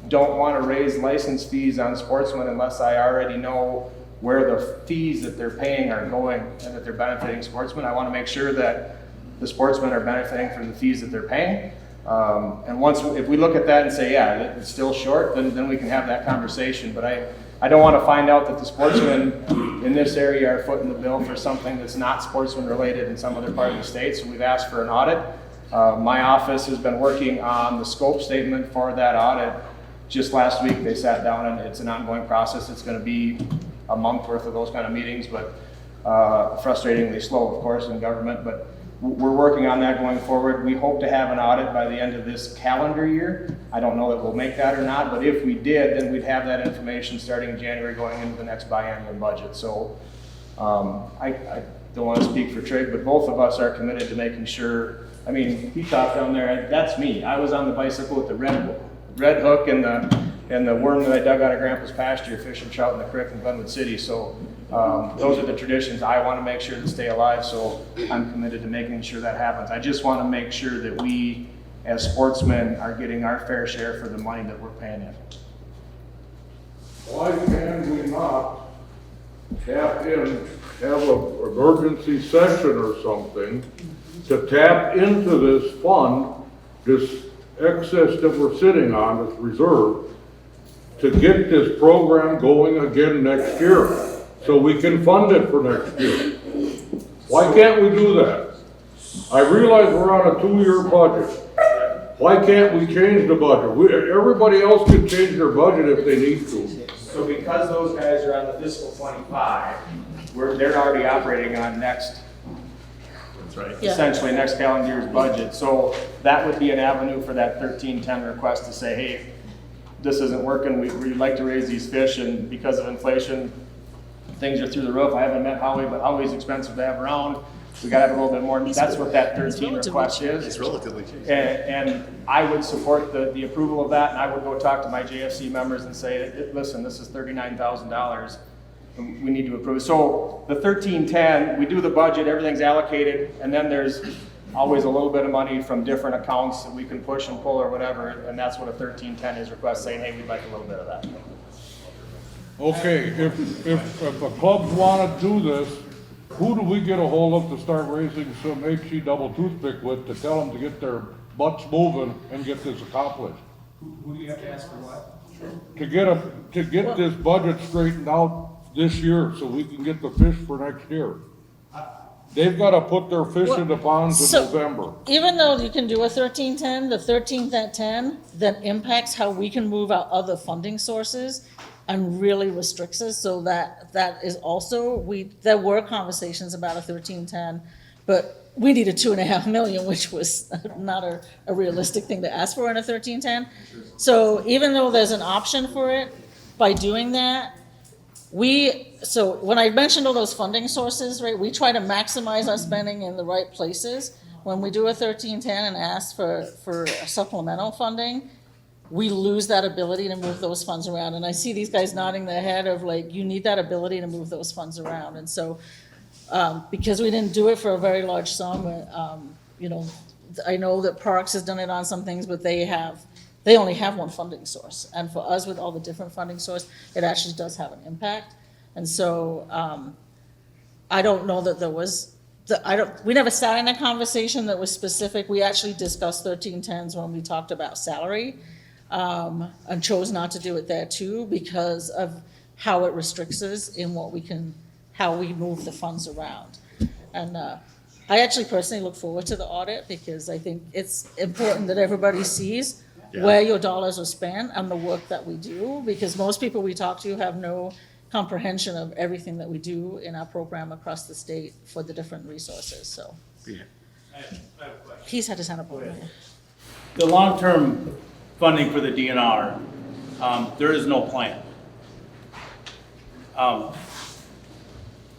don't want to raise license fees on Sportsman unless I already know where the fees that they're paying are going and that they're benefiting Sportsman. I want to make sure that the sportsmen are benefiting from the fees that they're paying. And if we look at that and say, yeah, it's still short, then we can have that conversation. But I don't want to find out that the sportsmen in this area are footing the bill for something that's not sportsman related in some other part of the state. So we've asked for an audit. My office has been working on the scope statement for that audit. Just last week they sat down, and it's an ongoing process. It's going to be a month worth of those kind of meetings, but frustratingly slow, of course, in government. But we're working on that going forward. We hope to have an audit by the end of this calendar year. I don't know that we'll make that or not, but if we did, then we'd have that information starting in January going into the next biannual budget. So I don't want to speak for Trig, but both of us are committed to making sure. I mean, he talked down there, that's me. I was on the bicycle with the red hook and the worm that I dug out of Grandpa's pasture fishing trout in the creek in Glenwood City. So those are the traditions I want to make sure to stay alive, so I'm committed to making sure that happens. I just want to make sure that we, as sportsmen, are getting our fair share for the money that we're paying in. Why can we not have an emergency session or something to tap into this fund, this excess that we're sitting on, this reserve, to get this program going again next year? So we can fund it for next year. Why can't we do that? I realize we're on a 2-year budget. Why can't we change the budget? Everybody else can change their budget if they need to. So because those guys are on the fiscal 25, they're already operating on next, that's right, essentially next calendar year's budget. So that would be an avenue for that 1310 request to say, hey, this isn't working. We'd like to raise these fish, and because of inflation, things are through the roof. I haven't met Howie, but Howie's expensive to have around. We got to have a little bit more. That's what that 13 request is. It's relatively cheap. And I would support the approval of that, and I would go talk to my JFC members and say, listen, this is $39,000. We need to approve. So the 1310, we do the budget, everything's allocated, and then there's always a little bit of money from different accounts that we can push and pull or whatever, and that's what a 1310 is, request saying, hey, we'd like a little bit of that. Okay, if the clubs wanna do this, who do we get a hold of to start raising some HE double toothpick with to tell them to get their butts moving and get this accomplished? Who do you have to ask for what? To get this budget straightened out this year so we can get the fish for next year. They've gotta put their fish in the ponds in November. Even though you can do a 1310, the 1310 that impacts how we can move our other funding sources and really restricts us, so that is also, there were conversations about a 1310, but we needed 2.5 million, which was not a realistic thing to ask for in a 1310. So even though there's an option for it, by doing that, so when I mentioned all those funding sources, right, we try to maximize our spending in the right places. When we do a 1310 and ask for supplemental funding, we lose that ability to move those funds around. And I see these guys nodding their head of like, you need that ability to move those funds around. And so, because we didn't do it for a very large sum, you know, I know that Parks has done it on some things, but they only have one funding source. And for us, with all the different funding sources, it actually does have an impact. And so, I don't know that there was, we never sat in a conversation that was specific. We actually discussed 1310s when we talked about salary, and chose not to do it there too, because of how it restricts us in how we move the funds around. And I actually personally look forward to the audit, because I think it's important that everybody sees where your dollars are spent and the work that we do, because most people we talk to have no comprehension of everything that we do in our program across the state for the different resources, so. I have a question. He's had his hand up. The long-term funding for the DNR, there is no plan.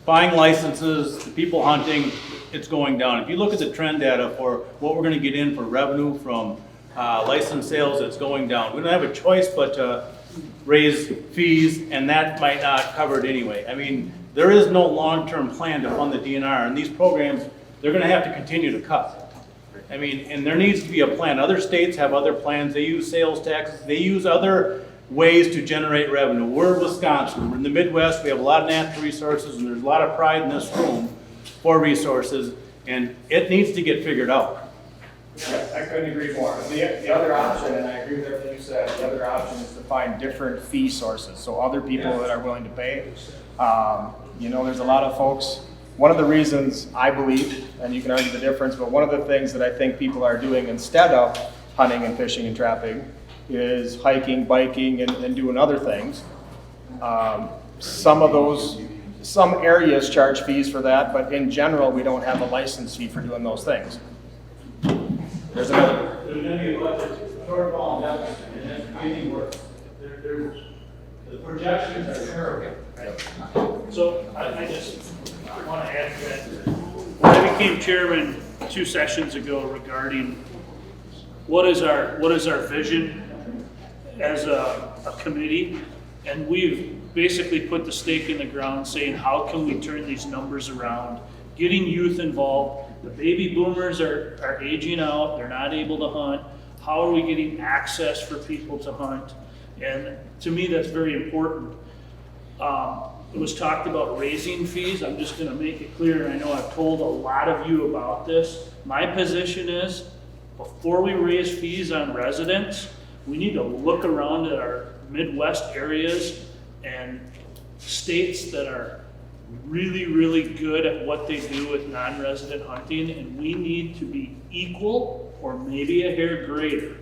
Buying licenses, the people hunting, it's going down. If you look at the trend data for what we're going to get in for revenue from license sales, it's going down. We don't have a choice but to raise fees, and that might not cover it anyway. I mean, there is no long-term plan to fund the DNR, and these programs, they're going to have to continue to cut. I mean, and there needs to be a plan. Other states have other plans. They use sales taxes. They use other ways to generate revenue. We're Wisconsin. We're in the Midwest. We have a lot of natural resources, and there's a lot of pride in this room for resources, and it needs to get figured out. Yes, I couldn't agree more. The other option, and I agree with everything you said, the other option is to find different fee sources, so other people that are willing to pay. You know, there's a lot of folks. One of the reasons I believe, and you can argue the difference, but one of the things that I think people are doing instead of hunting and fishing and trapping is hiking, biking, and doing other things. Some areas charge fees for that, but in general, we don't have a license fee for doing those things. There's another. There's going to be a budget shortfall and deficit, and that's getting worse. The projections are terrible. So I just want to add to that. When I became chairman 2 sessions ago regarding what is our vision as a committee, and we've basically put the stake in the ground saying, how can we turn these numbers around, getting youth involved. The baby boomers are aging out, they're not able to hunt. How are we getting access for people to hunt? And to me, that's very important. It was talked about raising fees. I'm just gonna make it clear, and I know I've told a lot of you about this. My position is, before we raise fees on residents, we need to look around at our Midwest areas and states that are really, really good at what they do with non-resident hunting, and we need to be equal or maybe a hair greater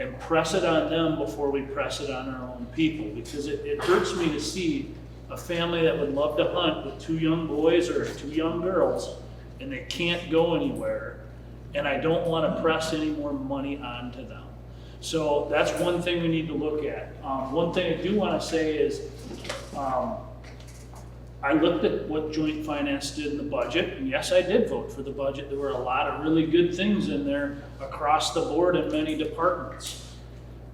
and press it on them before we press it on our own people, because it hurts me to see a family that would love to hunt with 2 young boys or 2 young girls and they can't go anywhere, and I don't want to press any more money onto them. So that's one thing we need to look at. One thing I do want to say is I looked at what joint finance did in the budget, and yes, I did vote for the budget. There were a lot of really good things in there across the board in many departments.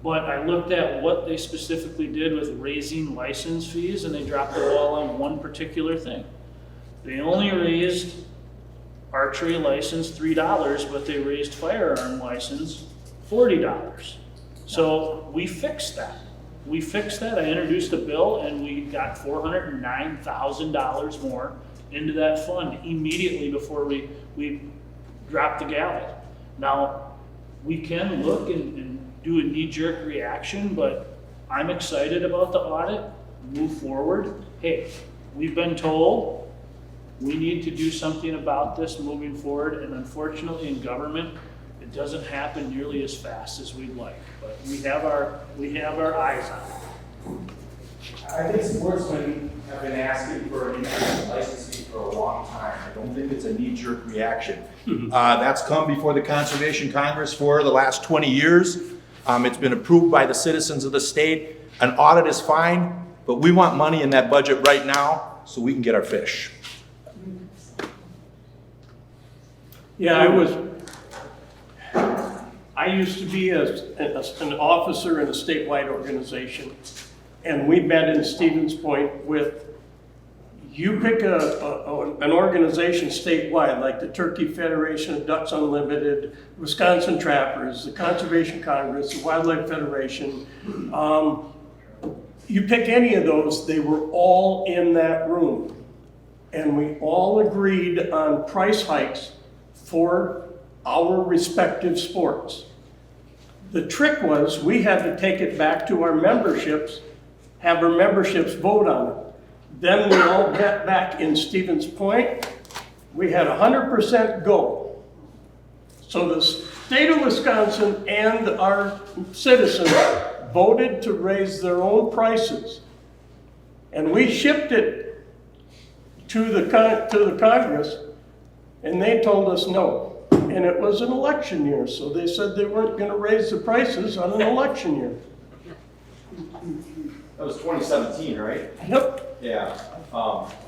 But I looked at what they specifically did with raising license fees, and they dropped the ball on one particular thing. They only raised archery license $3, but they raised firearm license $40. So we fixed that. We fixed that. I introduced a bill and we got $409,000 more into that fund immediately before we dropped the gavel. Now, we can look and do a knee-jerk reaction, but I'm excited about the audit, move forward. Hey, we've been told we need to do something about this moving forward, and unfortunately in government, it doesn't happen nearly as fast as we'd like, but we have our eyes on it. I think Sportsman have been asking for an increase in license fee for a long time. I don't think it's a knee-jerk reaction. That's come before the Conservation Congress for the last 20 years. It's been approved by the citizens of the state. An audit is fine, but we want money in that budget right now so we can get our fish. Yeah, I used to be an officer in a statewide organization, and we met in Stevens Point with, you pick an organization statewide, like the Turkey Federation of Ducks Unlimited, Wisconsin Trappers, the Conservation Congress, the Wildlife Federation. You pick any of those, they were all in that room. And we all agreed on price hikes for our respective sports. The trick was we had to take it back to our memberships, have our memberships vote on it. Then we all met back in Stevens Point. We had 100% go. So the state of Wisconsin and our citizens voted to raise their own prices. And we shipped it to the Congress, and they told us no. And it was an election year, so they said they weren't going to raise the prices on an election year. That was 2017, right? Yep. Yeah.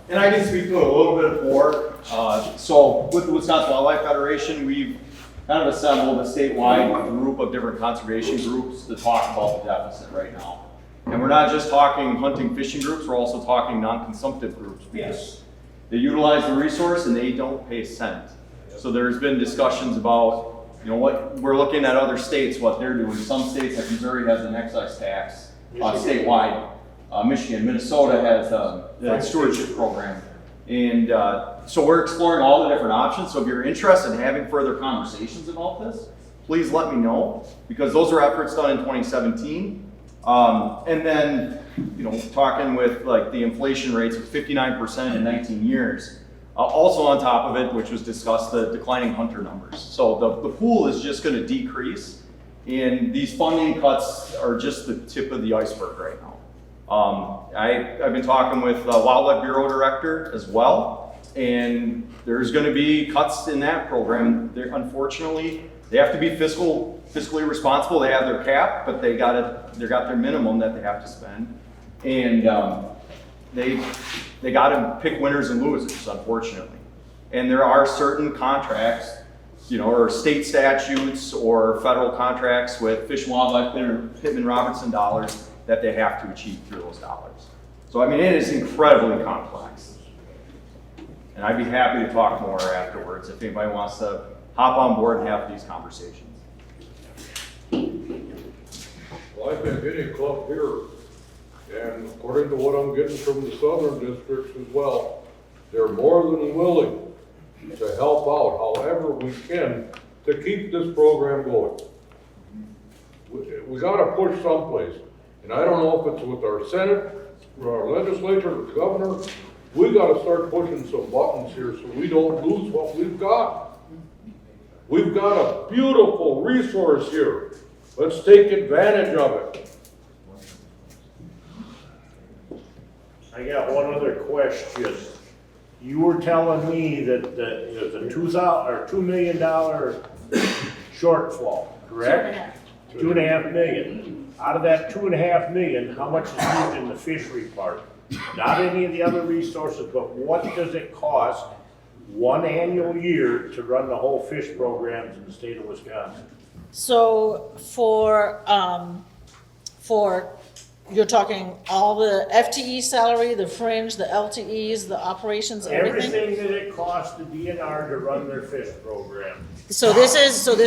And I can speak to it a little bit more. So with the Wisconsin Wildlife Federation, we've kind of assembled a statewide group of different conservation groups to talk about the deficit right now. And we're not just talking hunting, fishing groups, we're also talking non-consumptive groups. Because they utilize the resource and they don't pay a cent. So there's been discussions about, what we're looking at other states, what they're doing. Some states, like Missouri, has an excise tax statewide. Michigan, Minnesota has a stewardship program. And so we're exploring all the different options. So if you're interested in having further conversations about this, please let me know, because those are efforts done in 2017. And then, talking with like the inflation rates of 59% in 19 years. Also on top of it, which was discussed, the declining hunter numbers. So the pool is just going to decrease, and these funding cuts are just the tip of the iceberg right now. I've been talking with the Wildlife Bureau Director as well, and there's going to be cuts in that program. Unfortunately, they have to be fiscally responsible. They have their cap, but they got their minimum that they have to spend, and they got to pick winners and losers, unfortunately. And there are certain contracts, or state statutes or federal contracts with Fish and Wildlife Pittman-Robertson dollars that they have to achieve through those dollars. So, it is incredibly complex. And I'd be happy to talk more afterwards if anybody wants to hop on board and have these conversations. Well, I've been getting a club here, and according to what I'm getting from the southern districts as well, they're more than willing to help out however we can to keep this program going. We gotta push someplace, and I don't know if it's with our Senate, or our legislature, or the governor. We gotta start pushing some buttons here so we don't lose what we've got. We've got a beautiful resource here. Let's take advantage of it. I got one other question. You were telling me that there's a $2 million shortfall, correct? 2.5 million. Out of that 2.5 million, how much is used in the fishery part? Not any of the other resources, but what does it cost one annual year to run the whole fish programs in the state of Wisconsin? So for You're talking all the FTE salary, the fringe, the LTEs, the operations, everything? Everything that it costs the DNR to run their fish program. So this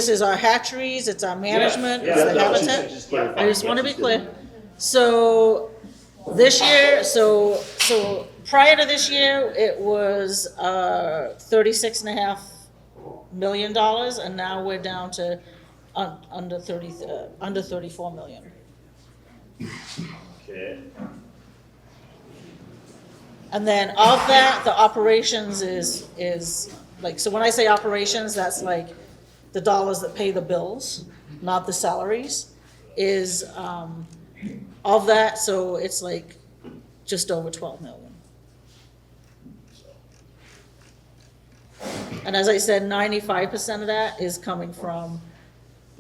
is our hatcheries, it's our management, it's the habitat? I just want to be clear. So this year, so prior to this year, it was $36.5 million, and now we're down to under 34 million. Okay. And then of that, the operations is like, so when I say operations, that's like the dollars that pay the bills, not the salaries, is of that, so it's like just over 12 million. And as I said, 95% of that is coming from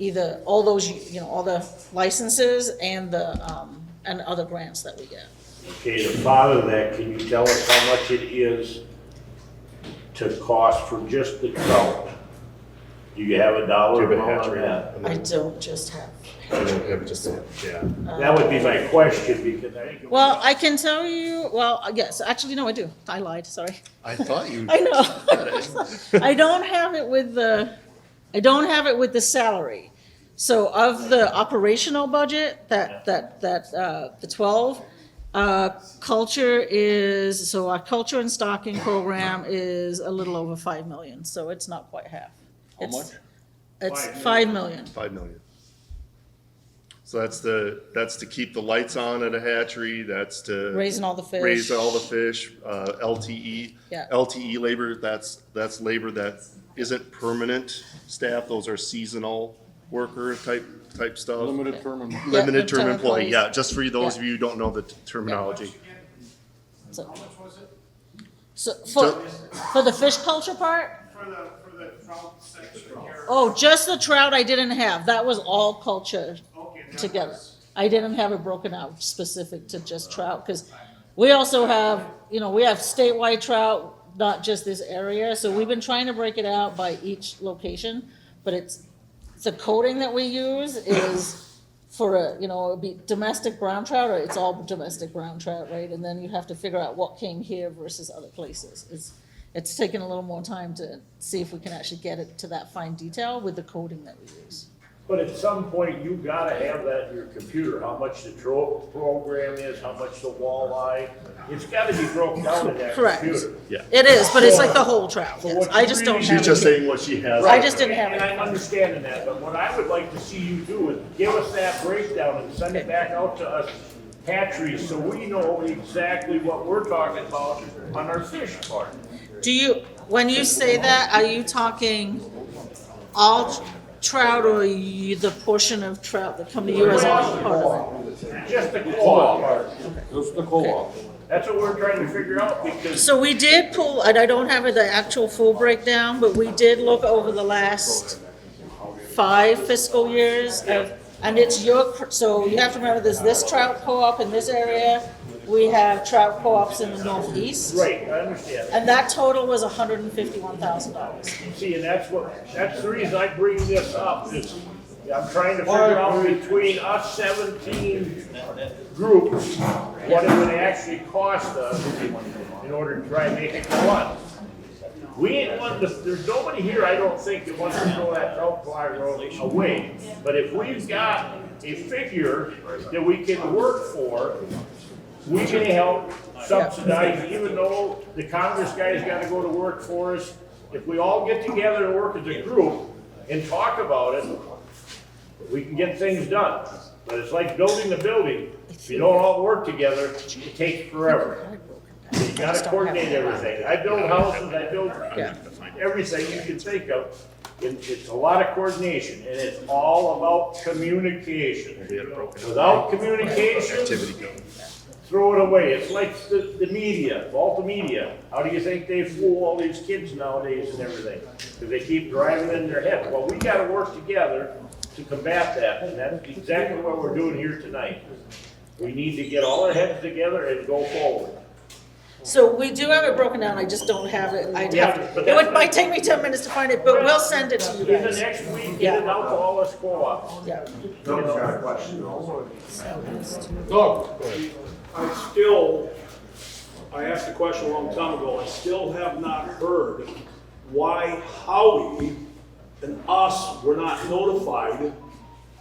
either all those, all the licenses and and other grants that we get. Okay, to father that, can you tell us how much it is to cost for just the trout? Do you have a dollar amount on that? I don't just have. I don't have just, yeah. That would be my question, because I think. Well, I can tell you, yes, actually, no, I do. I lied, sorry. I thought you. I know. I don't have it with the salary. So of the operational budget, the 12, culture is, so our culture and stocking program is a little over 5 million, so it's not quite half. How much? It's 5 million. 5 million. So that's to keep the lights on at a hatchery, that's to. Raising all the fish. Raise all the fish, LTE. Yeah. LTE labor, that's labor that isn't permanent staff, those are seasonal worker type stuff. Limited term. Limited term employee, yeah, just for those of you who don't know the terminology. So, how much was it? So for the fish culture part? For the trout section here. Oh, just the trout I didn't have. That was all culture together. I didn't have it broken out specific to just trout, because we also have, we have statewide trout, not just this area. So we've been trying to break it out by each location, but it's the coding that we use is for it'd be domestic brown trout, or it's all domestic brown trout, right? And then you have to figure out what came here versus other places. It's taken a little more time to see if we can actually get it to that fine detail with the coding that we use. But at some point, you gotta have that in your computer, how much the trout program is, how much the walleye. It's gotta be broken down in that Correct. computer. Yeah. It is, but it's like the whole trout. So Yes. what I you just really don't She's have just it. saying what she has. I just didn't have And it. I'm understanding that, but what I would like to see you do is give us that breakdown and send it back out to us hatcheries, so we know exactly what we're talking about on our fish part. When you say that, are you talking all trout, or the portion of trout that come to you as a part of it? Just the co-op part. Just the co-op. That's what we're trying to figure out, because. So we did pull, and I don't have the actual full breakdown, but we did look over the last 5 fiscal years and it's so you have to remember there's this trout co-op in this area. We have trout co-ops in the northeast. Right, I understand. And that total was $151,000. See, and that's the reason I bring this up, is I'm trying to figure out between us 17 groups, what it would actually cost us in order to try and make it go up. We ain't one there's nobody here, I don't think, that wants to throw that trout fly road away. But if we've got a figure that we can work for, we can help subsidize, even though the Congress guys gotta go to work for us. If we all get together and work as a group and talk about it, we can get things done. But it's like building the building. If you don't all work together, it takes forever. You gotta coordinate everything. I build houses, I build everything you can think of. It's a lot of coordination, and it's all about communication. Without communication, throw it away. It's like the media, multimedia. How do you think they fool all these kids nowadays and everything? Because they keep driving in their head. Well, we gotta work together to combat that, and that's exactly what we're doing here tonight. We need to get all our heads together and go forward. So we do have it broken down, I just don't have it, might take me 10 minutes to find it, but we'll send it to you In the guys. next week, get it out to all us co-ops. Yeah. Doug's got a question also. Doug, I asked the question a long time ago, I still have not heard why Howie and us were not notified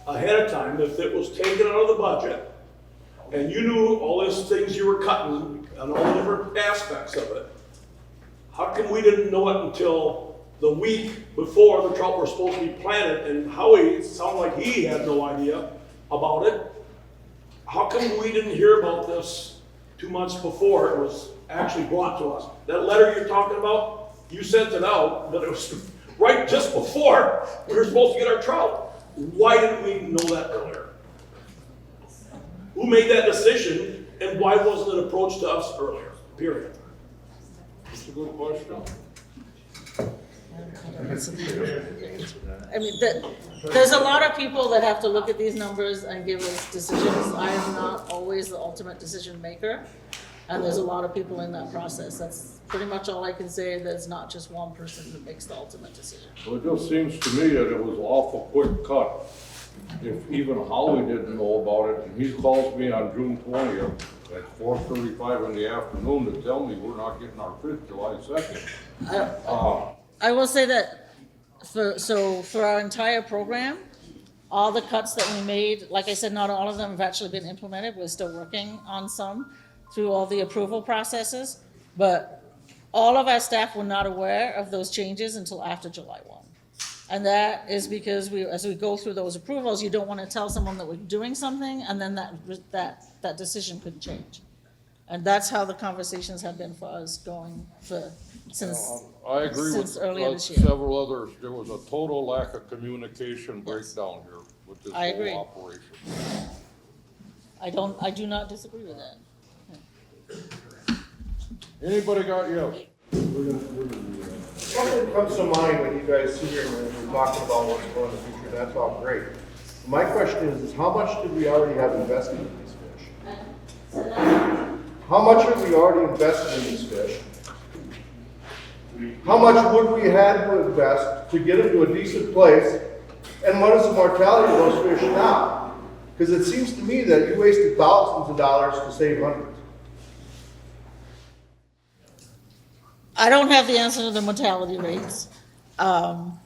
ahead of time if it was taken out of the budget, and you knew all these things you were cutting and all the different aspects of it. How come we didn't know it until the week before the trout were supposed to be planted, and Howie, it sounded like he had no idea about it? How come we didn't hear about this 2 months before it was actually brought to us? That letter you're talking about, you sent it out, but it was right just before we were supposed to get our trout. Why didn't we know that earlier? Who made that decision, and why wasn't it approached to us earlier? Period. That's a good question. I mean, there's a lot of people that have to look at these numbers and give us decisions. I am not always the ultimate decision maker, and there's a lot of people in that process. That's pretty much all I can say. There's not just one person that makes the ultimate decision. Well, it just seems to me that it was awful quick cut. If even Howie didn't know about it, and he calls me on June 20th at 4:35 in the afternoon to tell me we're not getting our fish July 2nd. I will say that for our entire program, all the cuts that we made, like I said, not all of them have actually been implemented. We're still working on some through all the approval processes, but all of our staff were not aware of those changes until after July 1. And that is because as we go through those approvals, you don't want to tell someone that we're doing something, and then that decision could change. And that's how the conversations have been for us going since I agree with earlier this year. several others. There was a total lack of communication breakdown here with this I agree. whole operation. I do not disagree with that. Anybody got yes? Something comes to mind when you guys sit here and we're talking about what's going in the future, that's all great. My question is how much did we already have invested in these fish? How much have we already invested in these fish? How much would we have to invest to get them to a decent place? And what is the mortality of those fish now? Because it seems to me that you wasted thousands of dollars to save hundreds. I don't have the answer to the mortality rates, and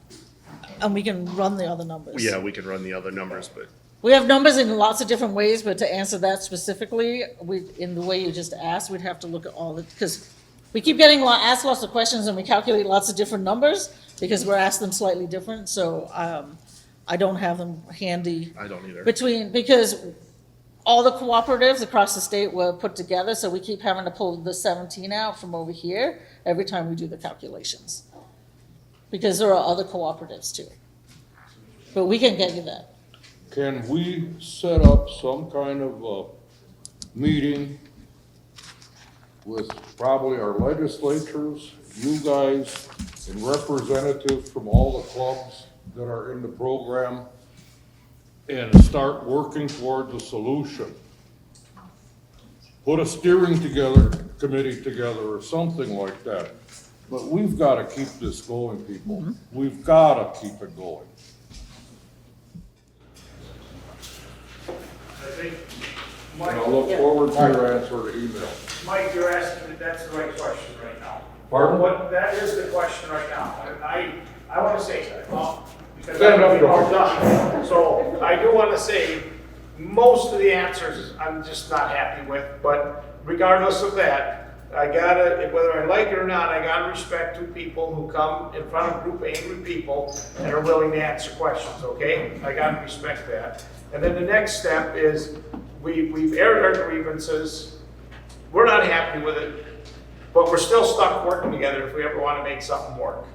we can run the other numbers. Yeah, we can run the other numbers, but We have numbers in lots of different ways, but to answer that specifically, in the way you just asked, we'd have to look at all the, because we keep getting asked lots of questions and we calculate lots of different numbers because we're asked them slightly different, so I don't have them handy. I don't either. Because all the cooperatives across the state were put together, so we keep having to pull the 17 out from over here every time we do the calculations. Because there are other cooperatives too. But we can get you that. Can we set up some kind of a meeting with probably our legislatures, you guys, and representatives from all the clubs that are in the program, and start working towards a solution? Put a steering committee together or something like that. But we've got to keep this going, people. Mm-hmm. We've got to keep it going. I think, And Mike, I look forward to your answer to email. Mike, you're asking, that's the right question right now. Pardon? That is the question right now. And I want to say that, because Stand up, I'm all George. done. So I do want to say, most of the answers I'm just not happy with, but regardless of that, I gotta, whether I like it or not, I gotta respect two people who come in front of a group of angry people and are willing to answer questions, okay? I gotta respect that. And then the next step is, we've aired our grievances, we're not happy with it, but we're still stuck working together if we ever want to make something work.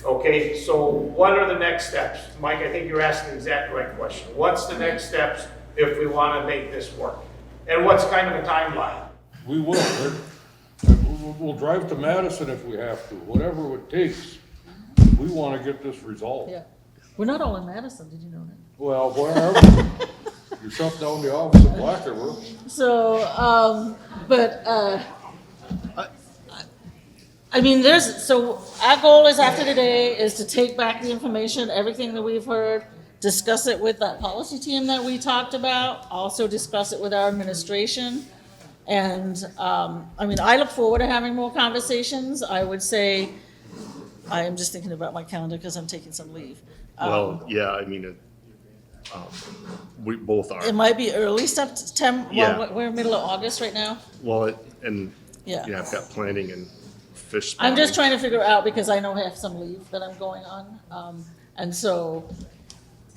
Okay, so what are the next steps? Mike, I think you're asking the exact right question. What's the next steps if we want to make this work? And what's kind of a timeline? We will. We'll drive to Madison if we have to, whatever it takes. We want to get this resolved. Yeah. We're not all in Madison, did you know that? Well, wherever. You shut down the office in Black River. So, I mean, so our goal is after today is to take back the information, everything that we've heard, discuss it with that policy team that we talked about, also discuss it with our administration. And, I mean, I look forward to having more conversations. I would say, I am just thinking about my calendar because I'm taking some leave. Well, yeah, I mean, we both are. It might be early September, Yeah. well, we're middle of August right now. Well, Yeah. I've got planning and fish. I'm just trying to figure out, because I know I have some leave that I'm going on. And so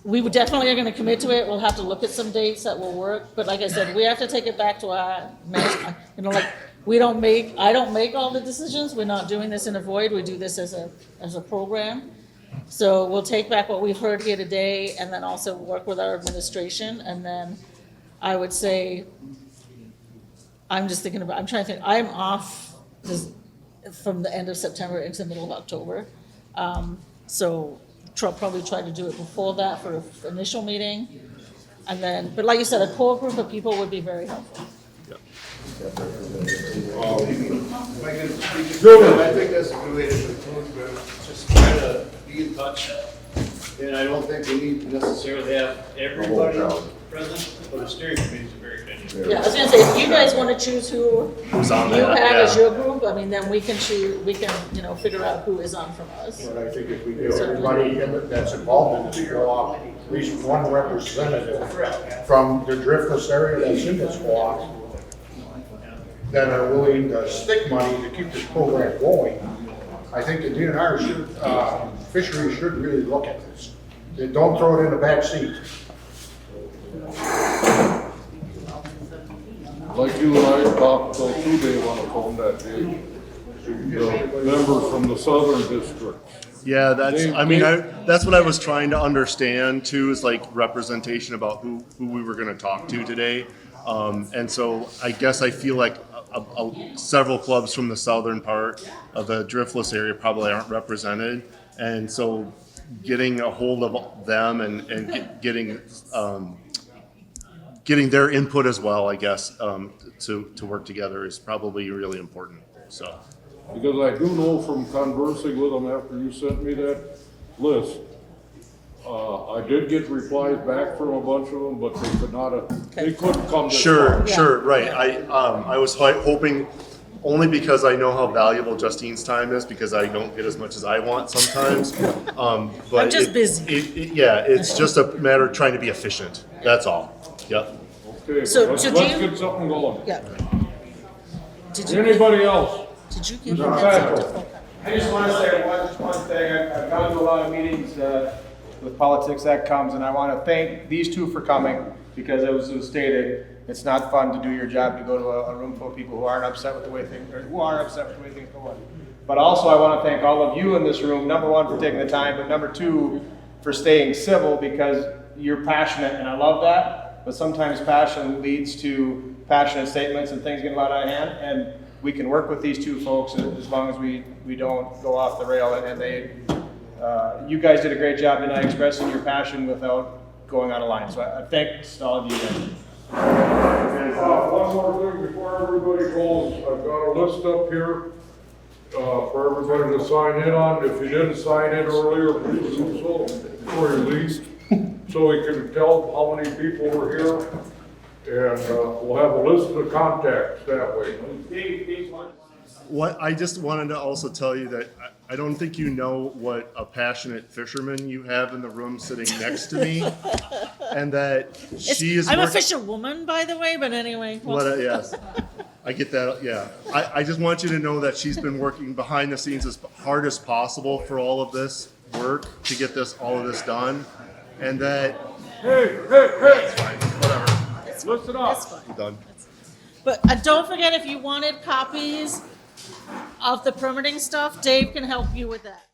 we would definitely are gonna commit to it. We'll have to look at some dates that will work. But like I said, we have to take it back to our, like, I don't make all the decisions. We're not doing this in a void. We do this as a program. So we'll take back what we've heard here today and then also work with our administration. And then I would say, I'm trying to think, I'm off from the end of September into the middle of October. So probably try to do it before that for an initial meeting. And then, but like you said, a core group of people would be very helpful. I think that's a good way to conclude, just try to be in touch. And I don't think we need to necessarily have everybody present, but a steering committee is a very good idea. Yeah, I was gonna say, if you guys wanna choose who's on you that, have as yeah. your group, I mean, then we can figure out who is on from us. But I think if we get everybody that's involved in this co-op, at least one representative from the driftless area that's in this co-op, that are willing to stick money to keep this program going, I think the DNR should, Fisheries should really look at this. They don't throw it in the back seat. Like you and I talked about 2 days on the phone that day, the member from the southern district. Yeah, that's what I was trying to understand too, is like representation about who we were gonna talk to today. And so I guess I feel like several clubs from the southern part of the driftless area probably aren't represented. And so getting a hold of them and getting their input as well, I guess, to work together is probably really important, so. Because I do know from conversing with them after you sent me that list, I did get replies back from a bunch of them, but they couldn't come this far. Sure, right. I was hoping, only because I know how valuable Justine's time is, because I don't get as much as I want sometimes. But I'm just busy. It's just a matter of trying to be efficient, that's all. Yep. Okay, So let's do get you- something going. Yeah. Anybody else? Did you give Exactly. I just want to say one thing. I've gone to a lot of meetings with politics that comes, and I want to thank these two for coming, because as was stated, it's not fun to do your job to go to a room full of people who aren't upset with the way things, or who are upset with the way things go on. But also, I want to thank all of you in this room, number one, for taking the time, but number two, for staying civil, because you're passionate, and I love that. But sometimes passion leads to passionate statements and things get a lot out of hand, and we can work with these two folks as long as we don't go off the rail. And you guys did a great job tonight expressing your passion without going out of line. So I thanks to all of you guys. One more thing before everybody goes, I've got a list up here for everybody to sign in on. If you didn't sign in earlier, please do so before you leave, so we can tell how many people were here. And we'll have a list of the contacts that way. What I just wanted to also tell you that I don't think you know what a passionate fisherman you have in the room sitting next to me, and that she is. I'm a fisherwoman, by the way, but anyway. Yes, I get that. Yeah, I just want you to know that she's been working behind the scenes as hard as possible for all of this work to get all of this done, and that. Hey! It's fine. Whatever. Listen up. That's fine. Done. But don't forget, if you wanted copies of the permitting stuff, Dave can help you with that.